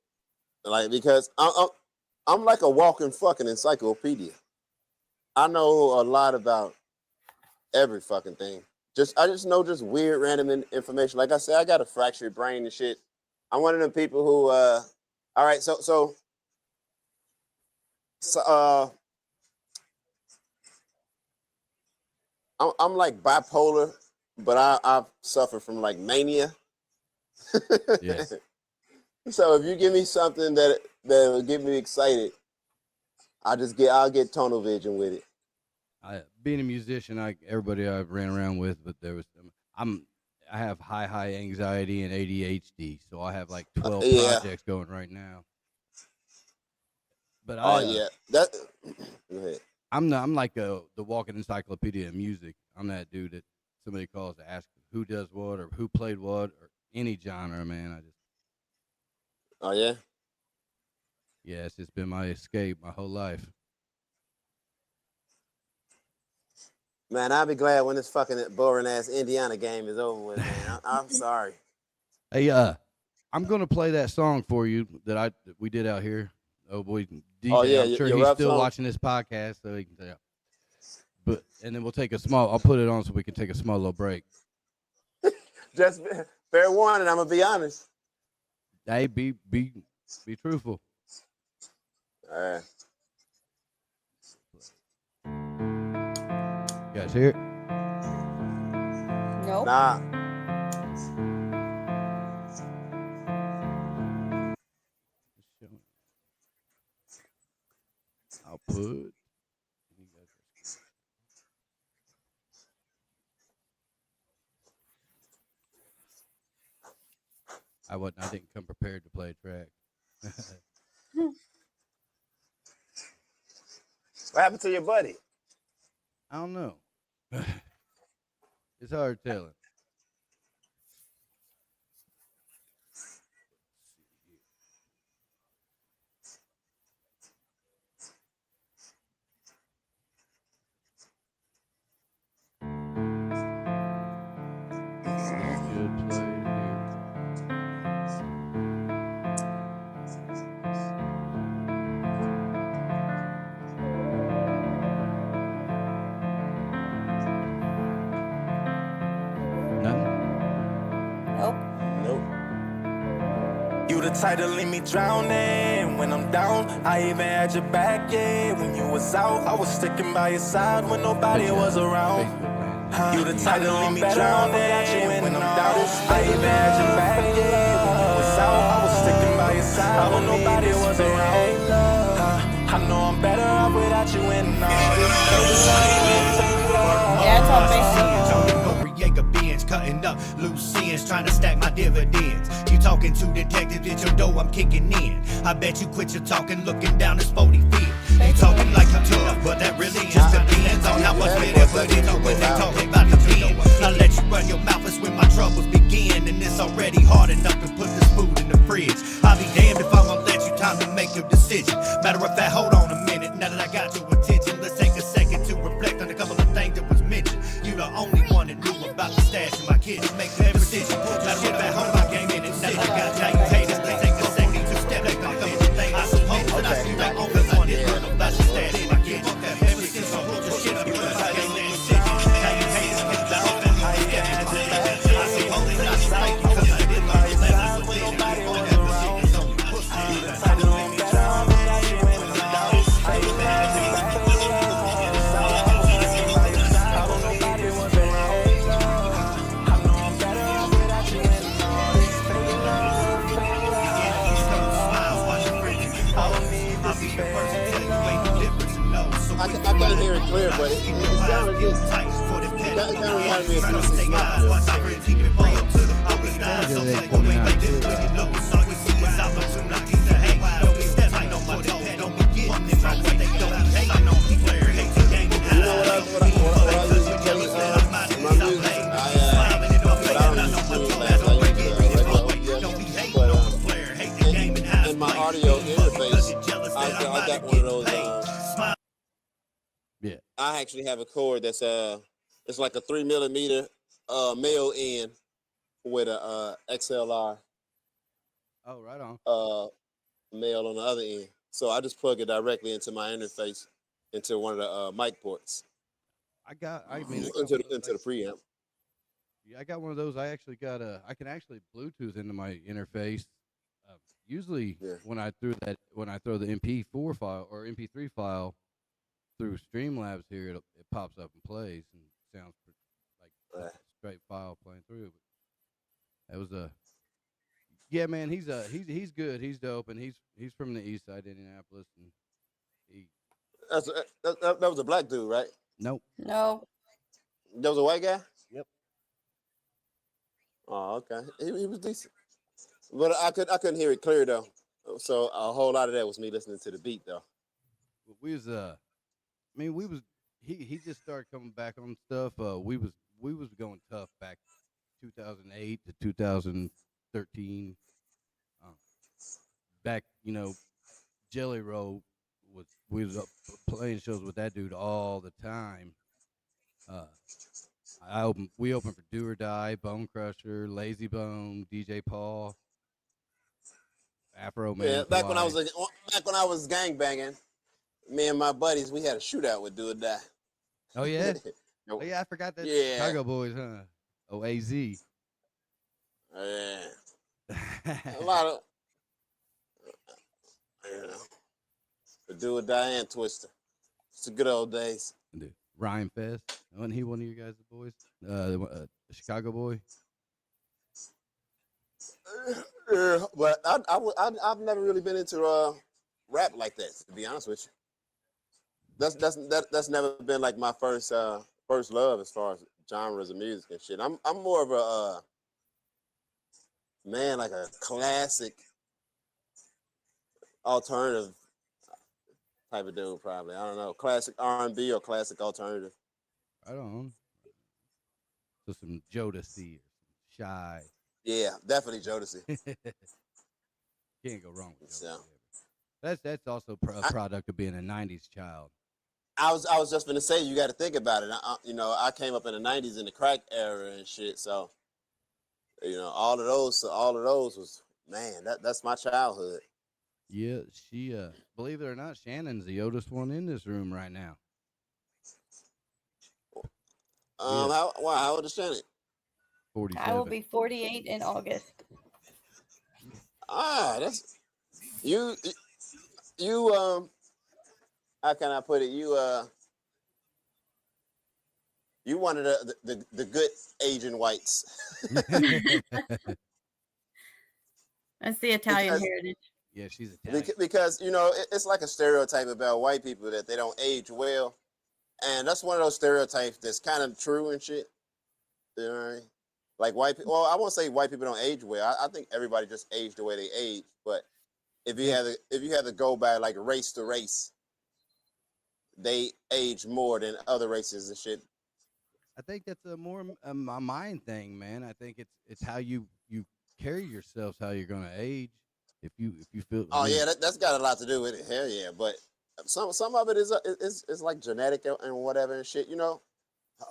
like, because I'm like a walking fucking encyclopedia. I know a lot about every fucking thing. I just know just weird random information. Like I said, I got a fractured brain and shit. I'm one of them people who all right, so I'm like bipolar, but I suffer from like mania. Yeah. So if you give me something that will get me excited, I'll get tunnel vision with it. Being a musician, everybody I've ran around with, but I have high anxiety and ADHD, so I have like 12 projects going right now. But yeah, that. Go ahead. I'm like the walking encyclopedia of music. I'm that dude that somebody calls to ask who does what or who played what or any genre, man. Oh yeah. Yeah, it's just been my escape my whole life. Man, I'll be glad when this fucking boring ass Indiana game is over with, man. I'm sorry. Hey, I'm gonna play that song for you that we did out here. Oh boy, DJ, oh yeah, I'm sure your he's rap still song? watching this podcast, so he can tell. But and then we'll take a small. I'll put it on so we can take a small little break. Just fair warning. I'm gonna be honest. Hey, be truthful. All right. You guys hear it? Nope. Nah. I'll put. I didn't come prepared to play a track. What happened to your buddy? I don't know. It's hard telling. You the type to leave me drowning when I'm down. I even had your back, yeah. When you was out, I was sticking by your side when nobody was around. You the type to leave me drowning when I'm down. I even had your back, yeah. When you was out, I was sticking by your side when nobody was around. I know I'm better off without you in all this. Yeah, it's all based cutting up loose ends, trying to stack my dividends. You talking to detectives at your door, I'm kicking in. I bet you quit your talking, looking down this 40 feet. You talking like I'm tough, but that really just depends on how much better put it on when they talking about the pen. I let you run your mouth, it's when my troubles begin, and it's already hard enough to put this food in the fridge. I'll be damned if I'm gonna let you time to make your decision. Matter of fact, hold on a minute, now that I got your attention, let's take a second to reflect on a couple of things that was mentioned. You the only one that knew about the stash in my kitchen. Make the decision. Matter of fact, hold my game in it. Now that I got giant haters, let's take a second to step back on a couple of things. I suppose that I see back on because I didn't learn about the stash in my kitchen. Ever since I wrote your shit, I put my game in the city. Now you haters can laugh and you skepticism. I suppose that I see back because I didn't learn the lesson within it. Ever since it's only pussy. You the type to make me drown without you in the doubt. I even had your back. I can't hear it clear, but it sounded good. It kind of reminded me of Tennessee in my audio interface, I got one of those. Yeah. I actually have a cord that's it's like a 3mm male end with a XLR. Oh, right on. Male on the other end. So I just plug it directly into my interface, into one of the mic ports. Into the preamp. Yeah, I got one of those. I actually got I can actually Bluetooth into my interface. Usually, when I throw the MP4 file or MP3 file through Streamlabs here, it pops up and plays and sounds like just a straight file playing through. But that was yeah, man. He's good. He's dope, and he's from the east side of Indianapolis, and he that was a black dude, right? nope. No. That was a white guy. Yep. Oh, okay. He was decent, but I couldn't hear it clear though. So a whole lot of that was me listening to the beat though. We was he just started coming back on stuff. We was going tough back 2008 to 2013. Back, Jelly Roll we was up playing shows with that dude all the time. We opened for Do or Die, Bone Crusher, Lazy Bone, DJ Paul, Afro Man. Yeah, back when I was gang banging, me and my buddies, we had a shootout with Do or Die. Oh yeah, oh yeah, I forgot that. Yeah. Chicago boys, huh? Oh, AZ. Yeah. A lot of, the Do or Die and Twister. It's the good old days. Dude, Rhyme Fest. Wasn't he one of you guys, the boys? The Chicago boy. But I've never really been into rap like that, to be honest with you. That's never been like my first love as far as genres of music and shit. I'm more of a man, like a classic alternative type of dude, probably. I don't know, classic R&B or classic alternative. I don't know. So some Jodeci or some Shy. Yeah, definitely Jodeci. Can't go wrong with So. Jodeci. That's also a product of being a '90s child. I was just gonna say, you got to think about it. I came up in the '90s in the crack era and shit. So, all of those was, man. That's my childhood. Yeah, she believe it or not, Shannon's the oldest one in this room right now. How old is Shannon? 47. I will be 48 in August. That's you. How can I put it? You one of the good Asian whites. That's the Italian heritage. Yeah, she's Italian. Because it's like a stereotype about white people that they don't age well, and that's one of those stereotypes that's kind of true and shit. You know what I mean? Like white people. Well, I won't say white people don't age well. I think everybody just age the way they age. But if you had to go by like race to race, they age more than other races and shit. I think that's a more a mind thing, man. I think it's how you carry yourselves, how you're gonna age. If you feel. Oh yeah, that's got a lot to do with it. Hell yeah, but some of it is like genetic and whatever and shit.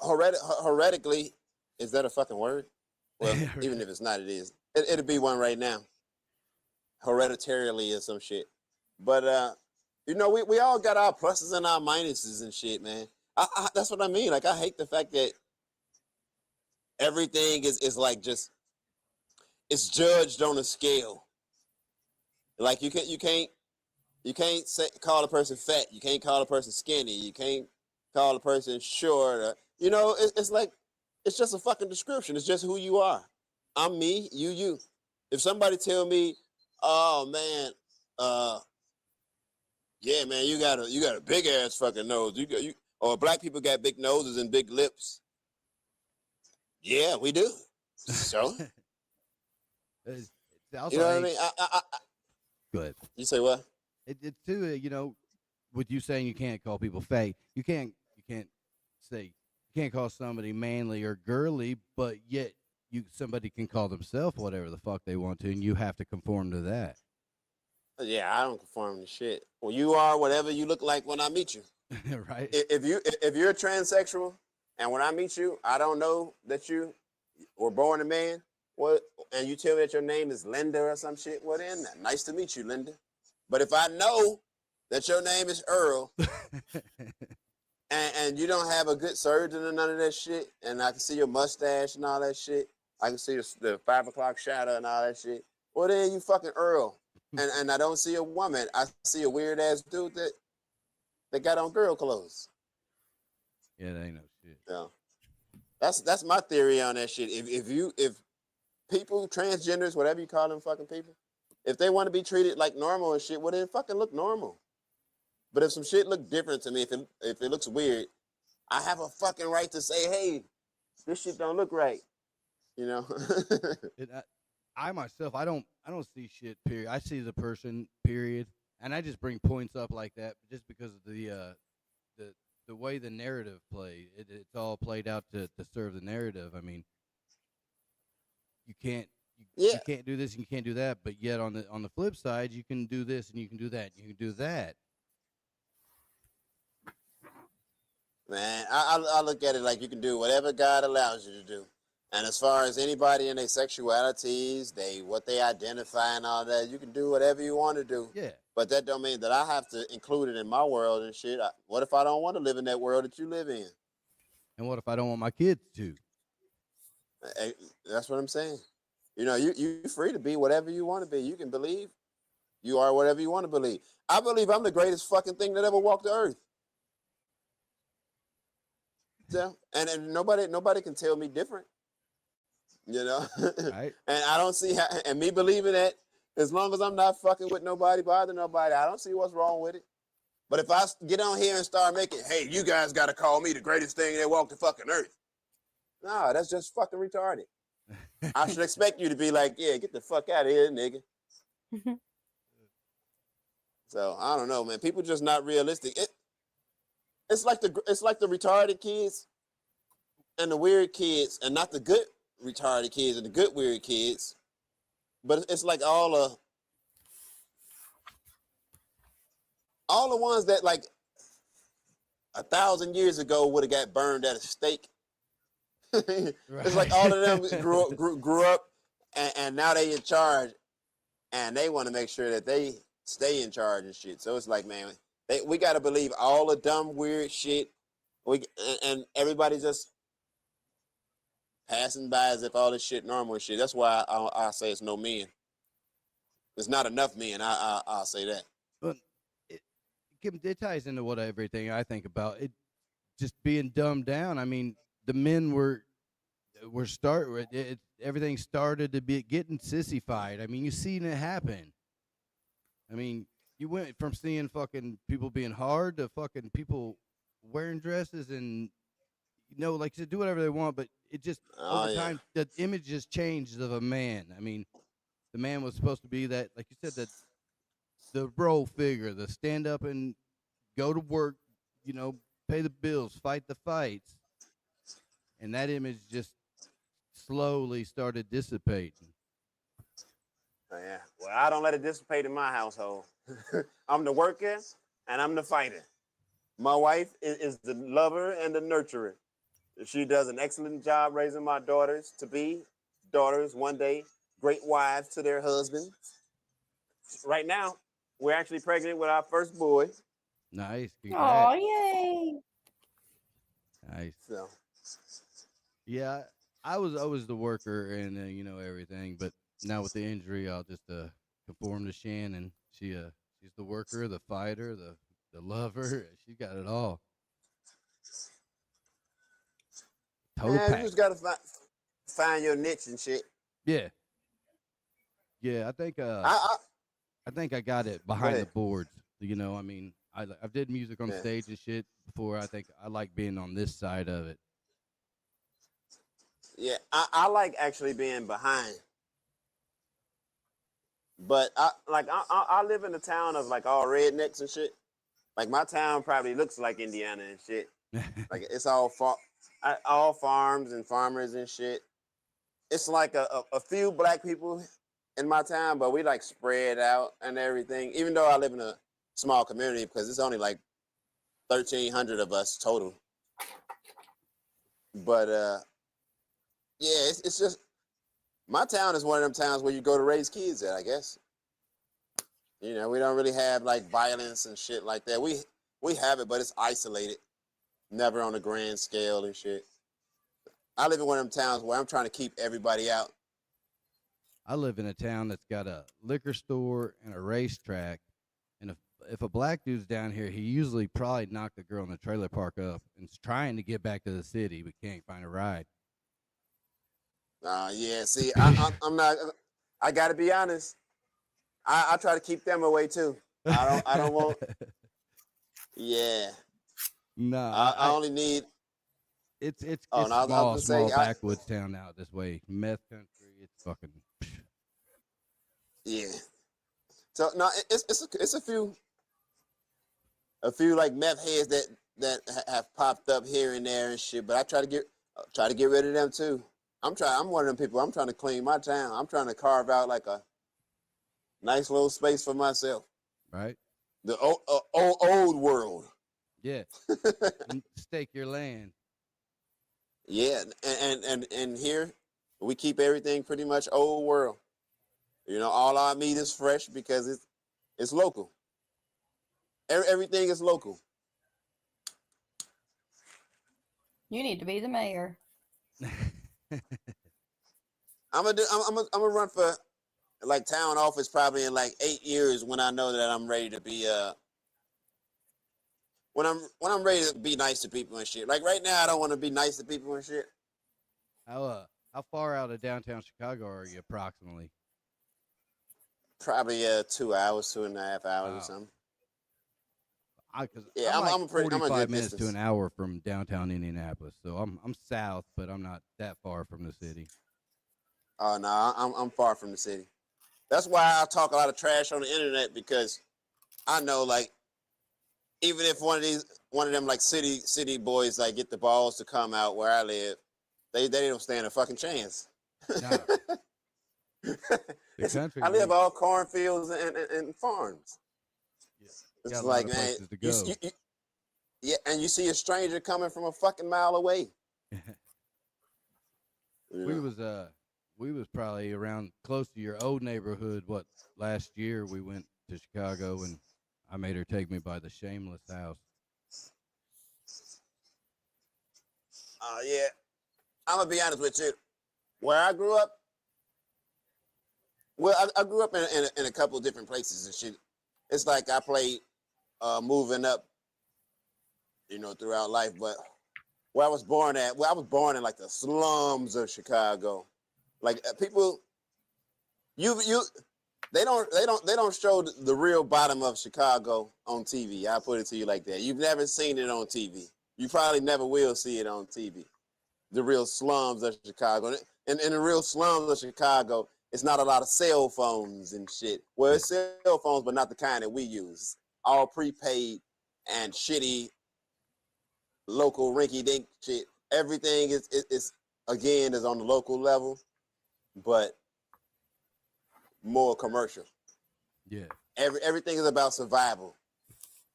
Hereditally, is that a fucking word? Well, even if it's not, it is. It'll be one right now. Hereditarily or some shit. But we all got our pluses and our minuses and shit, man. That's what I mean. Like, I hate the fact that everything is like just it's judged on a scale. Like you can't call a person fat. You can't call a person skinny. You can't call a person short. It's like it's just a fucking description. It's just who you are. I'm me. You. If somebody tell me, oh man, yeah, man, you got a big ass fucking nose. Or black people got big noses and big lips. Yeah, we do. So, It's you also know what I mean? Go ahead. You say what? It's too, with you saying you can't call people fake, you can't call somebody manly or girly, but yet somebody can call themselves whatever the fuck they want to, and you have to conform to that. Yeah, I don't conform to shit. Well, you are whatever you look like when I meet you. Right? If you're a transsexual, and when I meet you, I don't know that you were born a man. And you tell me that your name is Linda or some shit. Well, then, nice to meet you, Linda. But if I know that your name is Earl, and you don't have a good surgeon or none of that shit, and I can see your mustache and all that shit, I can see the 5 o'clock shadow and all that shit. Well, then you fucking Earl. And I don't see a woman. I see a weird ass dude that got on girl clothes. Yeah, that ain't no shit. Yeah. That's my theory on that shit. If people, transgenders, whatever you call them fucking people, if they want to be treated like normal and shit, well then fucking look normal. But if some shit look different to me, if it looks weird, I have a fucking right to say, hey, this shit don't look right. You know? I myself, I don't see shit. Period. I see the person. Period. And I just bring points up like that just because of the way the narrative played. It's all played out to serve the narrative. I mean, you can't do this and you can't do that, but yet on the flip side, you can do this and you can do that. And you can do that. Man, I look at it like you can do whatever God allows you to do. And as far as anybody in their sexualities, what they identify and all that, you can do whatever you want to do. Yeah. But that don't mean that I have to include it in my world and shit. What if I don't want to live in that world that you live in? And what if I don't want my kids to? That's what I'm saying. You know, you're free to be whatever you want to be. You can believe you are whatever you want to believe. I believe I'm the greatest fucking thing that ever walked the earth. So, and nobody can tell me different. You know? Right. And I don't see how, and me believing that, as long as I'm not fucking with nobody, bothering nobody, I don't see what's wrong with it. But if I get on here and start making, hey, you guys got to call me the greatest thing that walked the fucking earth. Nah, that's just fucking retarded. I should expect you to be like, yeah, get the fuck out of here, nigga. So I don't know, man. People just not realistic. It's like the retarded kids and the weird kids, and not the good retarded kids and the good weird kids. But it's like all the ones that like 1,000 years ago would have got burned at a stake. It's like all of them grew up and now they in charge, and they want to make sure that they stay in charge and shit. So it's like, man, we got to believe all the dumb, weird shit. And everybody just passing by as if all this shit normal and shit. That's why I say it's no men. There's not enough men. I'll say that. But it ties into what everything I think about. It just being dumbed down. I mean, the men everything started to be getting sissified. I mean, you seen it happen. I mean, you went from seeing fucking people being hard to fucking people wearing dresses and, you know, like, to do whatever they want, but it just, over time, the image just changed of a man. I mean, the man was supposed to be that, like you said, the role figure, the stand up and go to work, you know, pay the bills, fight the fights. And that image just slowly started dissipating. Oh, yeah. Well, I don't let it dissipate in my household. I'm the worker and I'm the fighter. My wife is the lover and the nurturer. She does an excellent job raising my daughters to be daughters one day, great wives to their husbands. Right now, we're actually pregnant with our first boy. Nice. Oh, yay. Nice. So, yeah, I was the worker and you know, everything, but now with the injury, I'll just conform to Shannon. She's the worker, the fighter, the lover. She got it all. Total man, pack. you just gotta find your niche and shit. Yeah. I think I think I got it behind the boards. You know, I mean, I did music on stage and shit before. I think I like being on this side of it. Yeah, I like actually being behind. But I live in a town of like all rednecks and shit. Like my town probably looks like Indiana and shit. Like it's all farms and farmers and shit. It's like a few black people in my town, but we like spread out and everything. Even though I live in a small community, because it's only like 1,300 of us total. But yeah, it's just, my town is one of them towns where you go to raise kids at, I guess. You know, we don't really have like violence and shit like that. We have it, but it's isolated, never on a grand scale and shit. I live in one of them towns where I'm trying to keep everybody out. I live in a town that's got a liquor store and a racetrack, and if a black dude's down here, he usually probably knocked a girl in the trailer park up and's trying to get back to the city but can't find a ride. Yeah. See, I'm not. I got to be honest. I try to keep them away too. I don't want. Yeah. Nah, I only need. it's Oh, no, I was gonna small say. backwoods town out this way. Meth country. It's fucking. Yeah. So no, it's a few like meth heads that have popped up here and there and shit. But I try to get rid of them too. I'm one of them people. I'm trying to clean my town. I'm trying to carve out like a nice little space for myself. Right. The old world. Yeah. Stake your land. Yeah, and here we keep everything pretty much old world. You know, all our meat is fresh because it's local. Everything is local. You need to be the mayor. I'm gonna run for like town office probably in like 8 years when I know that I'm ready to be when I'm ready to be nice to people and shit. Like right now, I don't want to be nice to people and shit. How far out of downtown Chicago are you approximately? Probably 2 hours, 2.5 hours or something. Yeah, I'm a 45 minutes distance. to an hour from downtown Indianapolis, so I'm south, but I'm not that far from the city. Oh no, I'm far from the city. That's why I talk a lot of trash on the internet, because I know, like, even if one of them like city boys like get the balls to come out where I live, they don't stand a fucking chance. No. The country. I live all cornfields and farms. Yeah. It's like, man, yeah, and you see a stranger coming from a fucking mile away. We was probably around close to your old neighborhood. What, last year we went to Chicago and I made her take me by the Shameless house. Yeah, I'm gonna be honest with you. Where I grew up, well, I grew up in a couple of different places and shit. It's like I played moving up, you know, throughout life. But where I was born at, I was born in like the slums of Chicago. Like people, they don't show the real bottom of Chicago on TV. I put it to you like that. You've never seen it on TV. You probably never will see it on TV. The real slums of Chicago. And in the real slums of Chicago, it's not a lot of cell phones and shit. Well, it's cell phones, but not the kind that we use. All prepaid and shitty local rinky-dink shit. Everything is again on the local level, but more commercial. Yeah. Everything is about survival.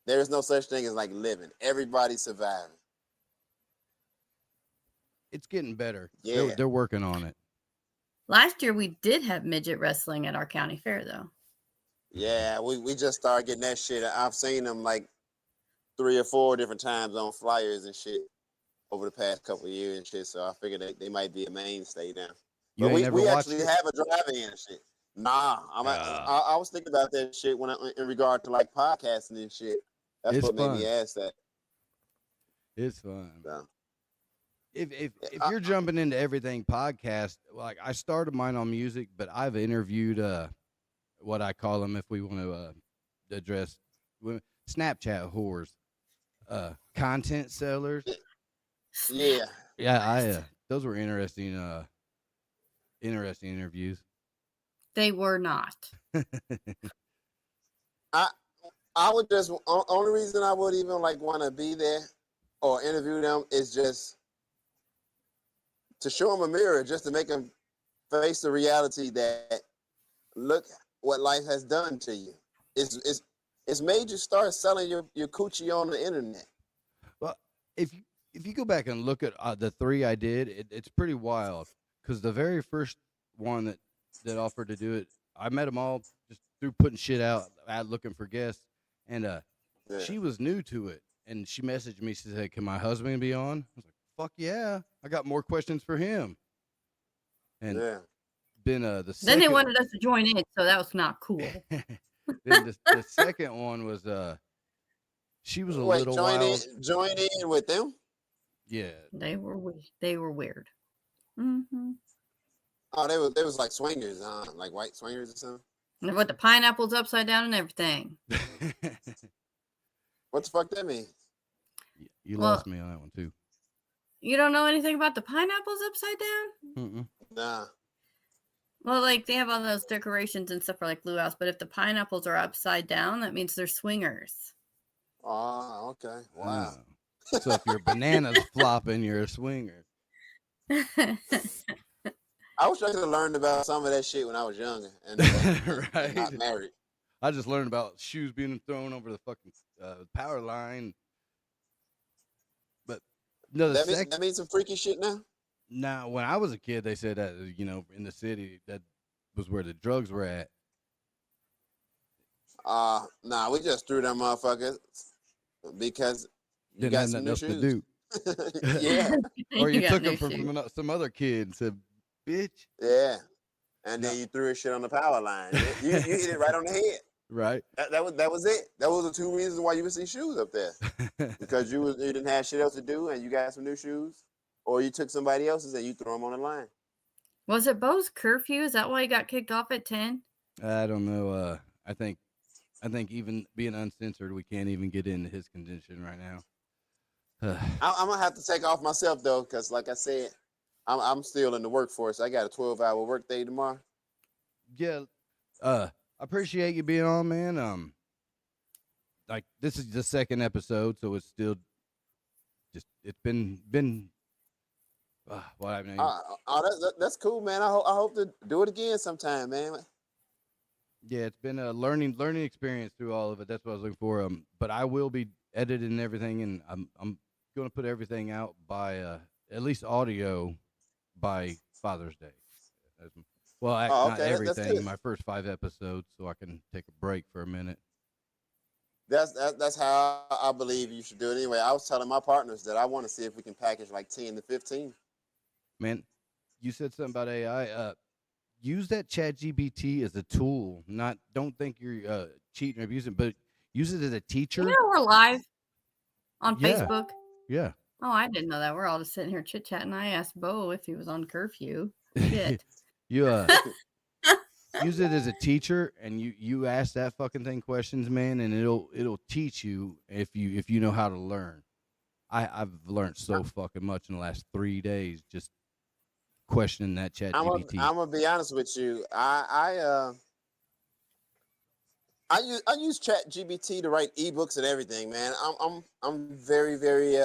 There is no such thing as like living. Everybody's surviving. It's getting better. Yeah. They're working on it. Last year we did have midget wrestling at our county fair, though. Yeah, we just started getting that shit. I've seen them like 3 or 4 different times on flyers and shit over the past couple of years and shit. So I figured they might be a mainstay now. But we actually have a drive-in and shit. Nah, I was thinking about that shit in regard to like podcasting and shit. That's what made me ask that. It's fun. So. If you're jumping into everything podcast, like I started mine on music, but I've interviewed what I call them, if we want to address women, Snapchat whores, content sellers. Yeah. Yeah, those were interesting interviews. They were not. I would just, only reason I would even like want to be there or interview them is just to show them a mirror, just to make them face the reality that look what life has done to you. It's made you start selling your coochie on the internet. Well, if you go back and look at the 3 I did, it's pretty wild, because the very first one that offered to do it, I met them all just through putting shit out looking for guests, and she was new to it, and she messaged me. She said, "Can my husband be on?" I was like, "Fuck yeah! I got more questions for him." And then the second, then they wanted us to join in, so that was not cool. Then the second one was she was a little wild. Join in with them. Yeah, they were weird. Mm-hmm. Oh, they was like swingers, like white swingers or something. And with the pineapples upside down and everything. What the fuck that mean? You lost me on that one too. You don't know anything about the pineapples upside down? Mm-mm. Nah. Well, like they have all those decorations and stuff for like luau's, but if the pineapples are upside down, that means they're swingers. Oh, okay. Wow. So if your banana's flopping, you're a swinger. I wish I could have learned about some of that shit when I was younger and right. not married. I just learned about shoes being thrown over the fucking power line. But no, that means some freaky shit now. Now, when I was a kid, they said that in the city that was where the drugs were at. Nah, we just threw them motherfuckers because you got some new shoes. To do. Yeah. Or you took them from some other kid and said, "Bitch." Yeah. And then you threw his shit on the power line. You hit it right on the head. Right. That was it. That was the two reasons why you would see shoes up there. Because you didn't have shit else to do and you got some new shoes, or you took somebody else's and you threw them on the line. Was it Bo's curfew? Is that why he got kicked off at 10? I don't know. I think even being uncensored, we can't even get into his condition right now. I'm gonna have to take off myself though, because like I said, I'm still in the workforce. I got a 12-hour workday tomorrow. Yeah. I appreciate you being on, man. Like this is the second episode, so it's still it's been. What I mean. That's cool, man. I hope to do it again sometime, man. Yeah, it's been a learning experience through all of it. That's what I was looking for. But I will be editing everything, and I'm going to put everything out by at least audio by Father's Day. Well, not everything. My first 5 episodes, so I can take a break for a minute. That's how I believe you should do it. Anyway, I was telling my partners that I want to see if we can package like 10 to 15. Man, you said something about AI. Use that ChatGPT as a tool. Don't think you're cheating or abusing, but use it as a teacher. You know we're live on Facebook. Yeah. Oh, I didn't know that. We're all just sitting here chit chatting. I asked Bo if he was on curfew. Shit. You use it as a teacher, and you ask that fucking thing questions, man, and it'll teach you if you know how to learn. I've learned so fucking much in the last 3 days just questioning that ChatGPT. I'm gonna be honest with you. I use ChatGPT to write ebooks and everything, man. I'm very, very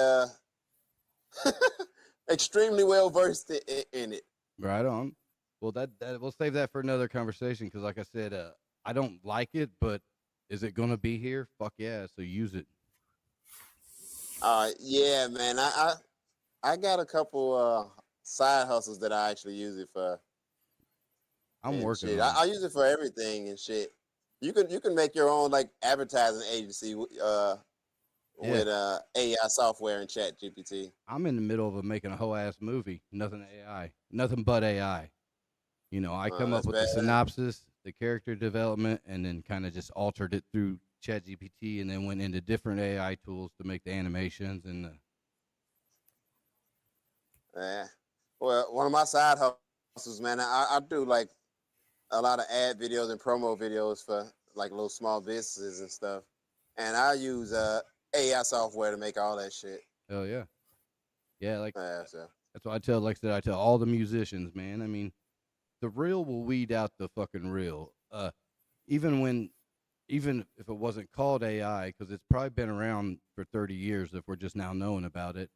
extremely well versed in it. Right on. Well, that we'll save that for another conversation because, like I said, I don't like it, but is it gonna be here? Fuck yeah! So use it. Yeah, man. I got a couple side hustles that I actually use it for. I'm working shit. on it. I use it for everything and shit. You can make your own like advertising agency with AI software and ChatGPT. I'm in the middle of making a whole ass movie. Nothing but AI. I come up with the synopsis, the character development, and then kind of just altered it through ChatGPT, and then went into different AI tools to make the animations and the. Yeah. Well, one of my side hustles, man, I do like a lot of ad videos and promo videos for like little small businesses and stuff. And I use AI software to make all that shit. Oh yeah. Yeah, so. That's what I tell I tell all the musicians, man. I mean, the real will weed out the fucking real. Even if it wasn't called AI, because it's probably been around for 30 years if we're just now knowing about it.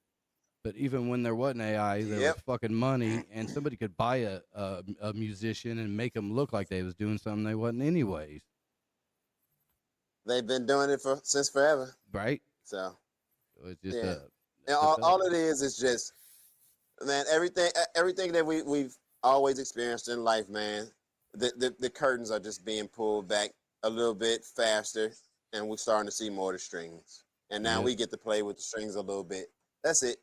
But even when there wasn't AI, there was fucking money, and somebody could buy a musician and make them look like they was doing something they wasn't anyways. They've been doing it since forever. Right? So it's just all it is just, man, everything that we've always experienced in life, man, the curtains are just being pulled back a little bit faster, and we're starting to see more of the strings. And now we get to play with the strings a little bit. That's it.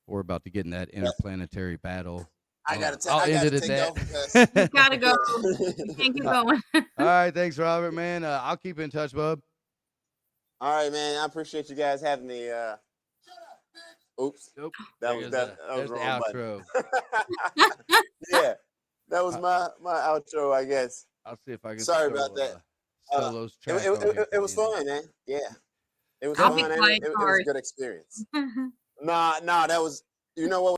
We're about to get in that interplanetary battle. I gotta take off because you gotta go. You can't keep going. All right, thanks, Robert, man. I'll keep in touch, bub. All right, man. I appreciate you guys having me. Oops. Nope. That was the wrong outro. Yeah. That was my outro, I guess. I'll see if I can. Sorry about that. Solo's track on here It was for the fun, man. Yeah, it was I'll fun, be and playing it was a cards. good experience. Nah, that was. You know what?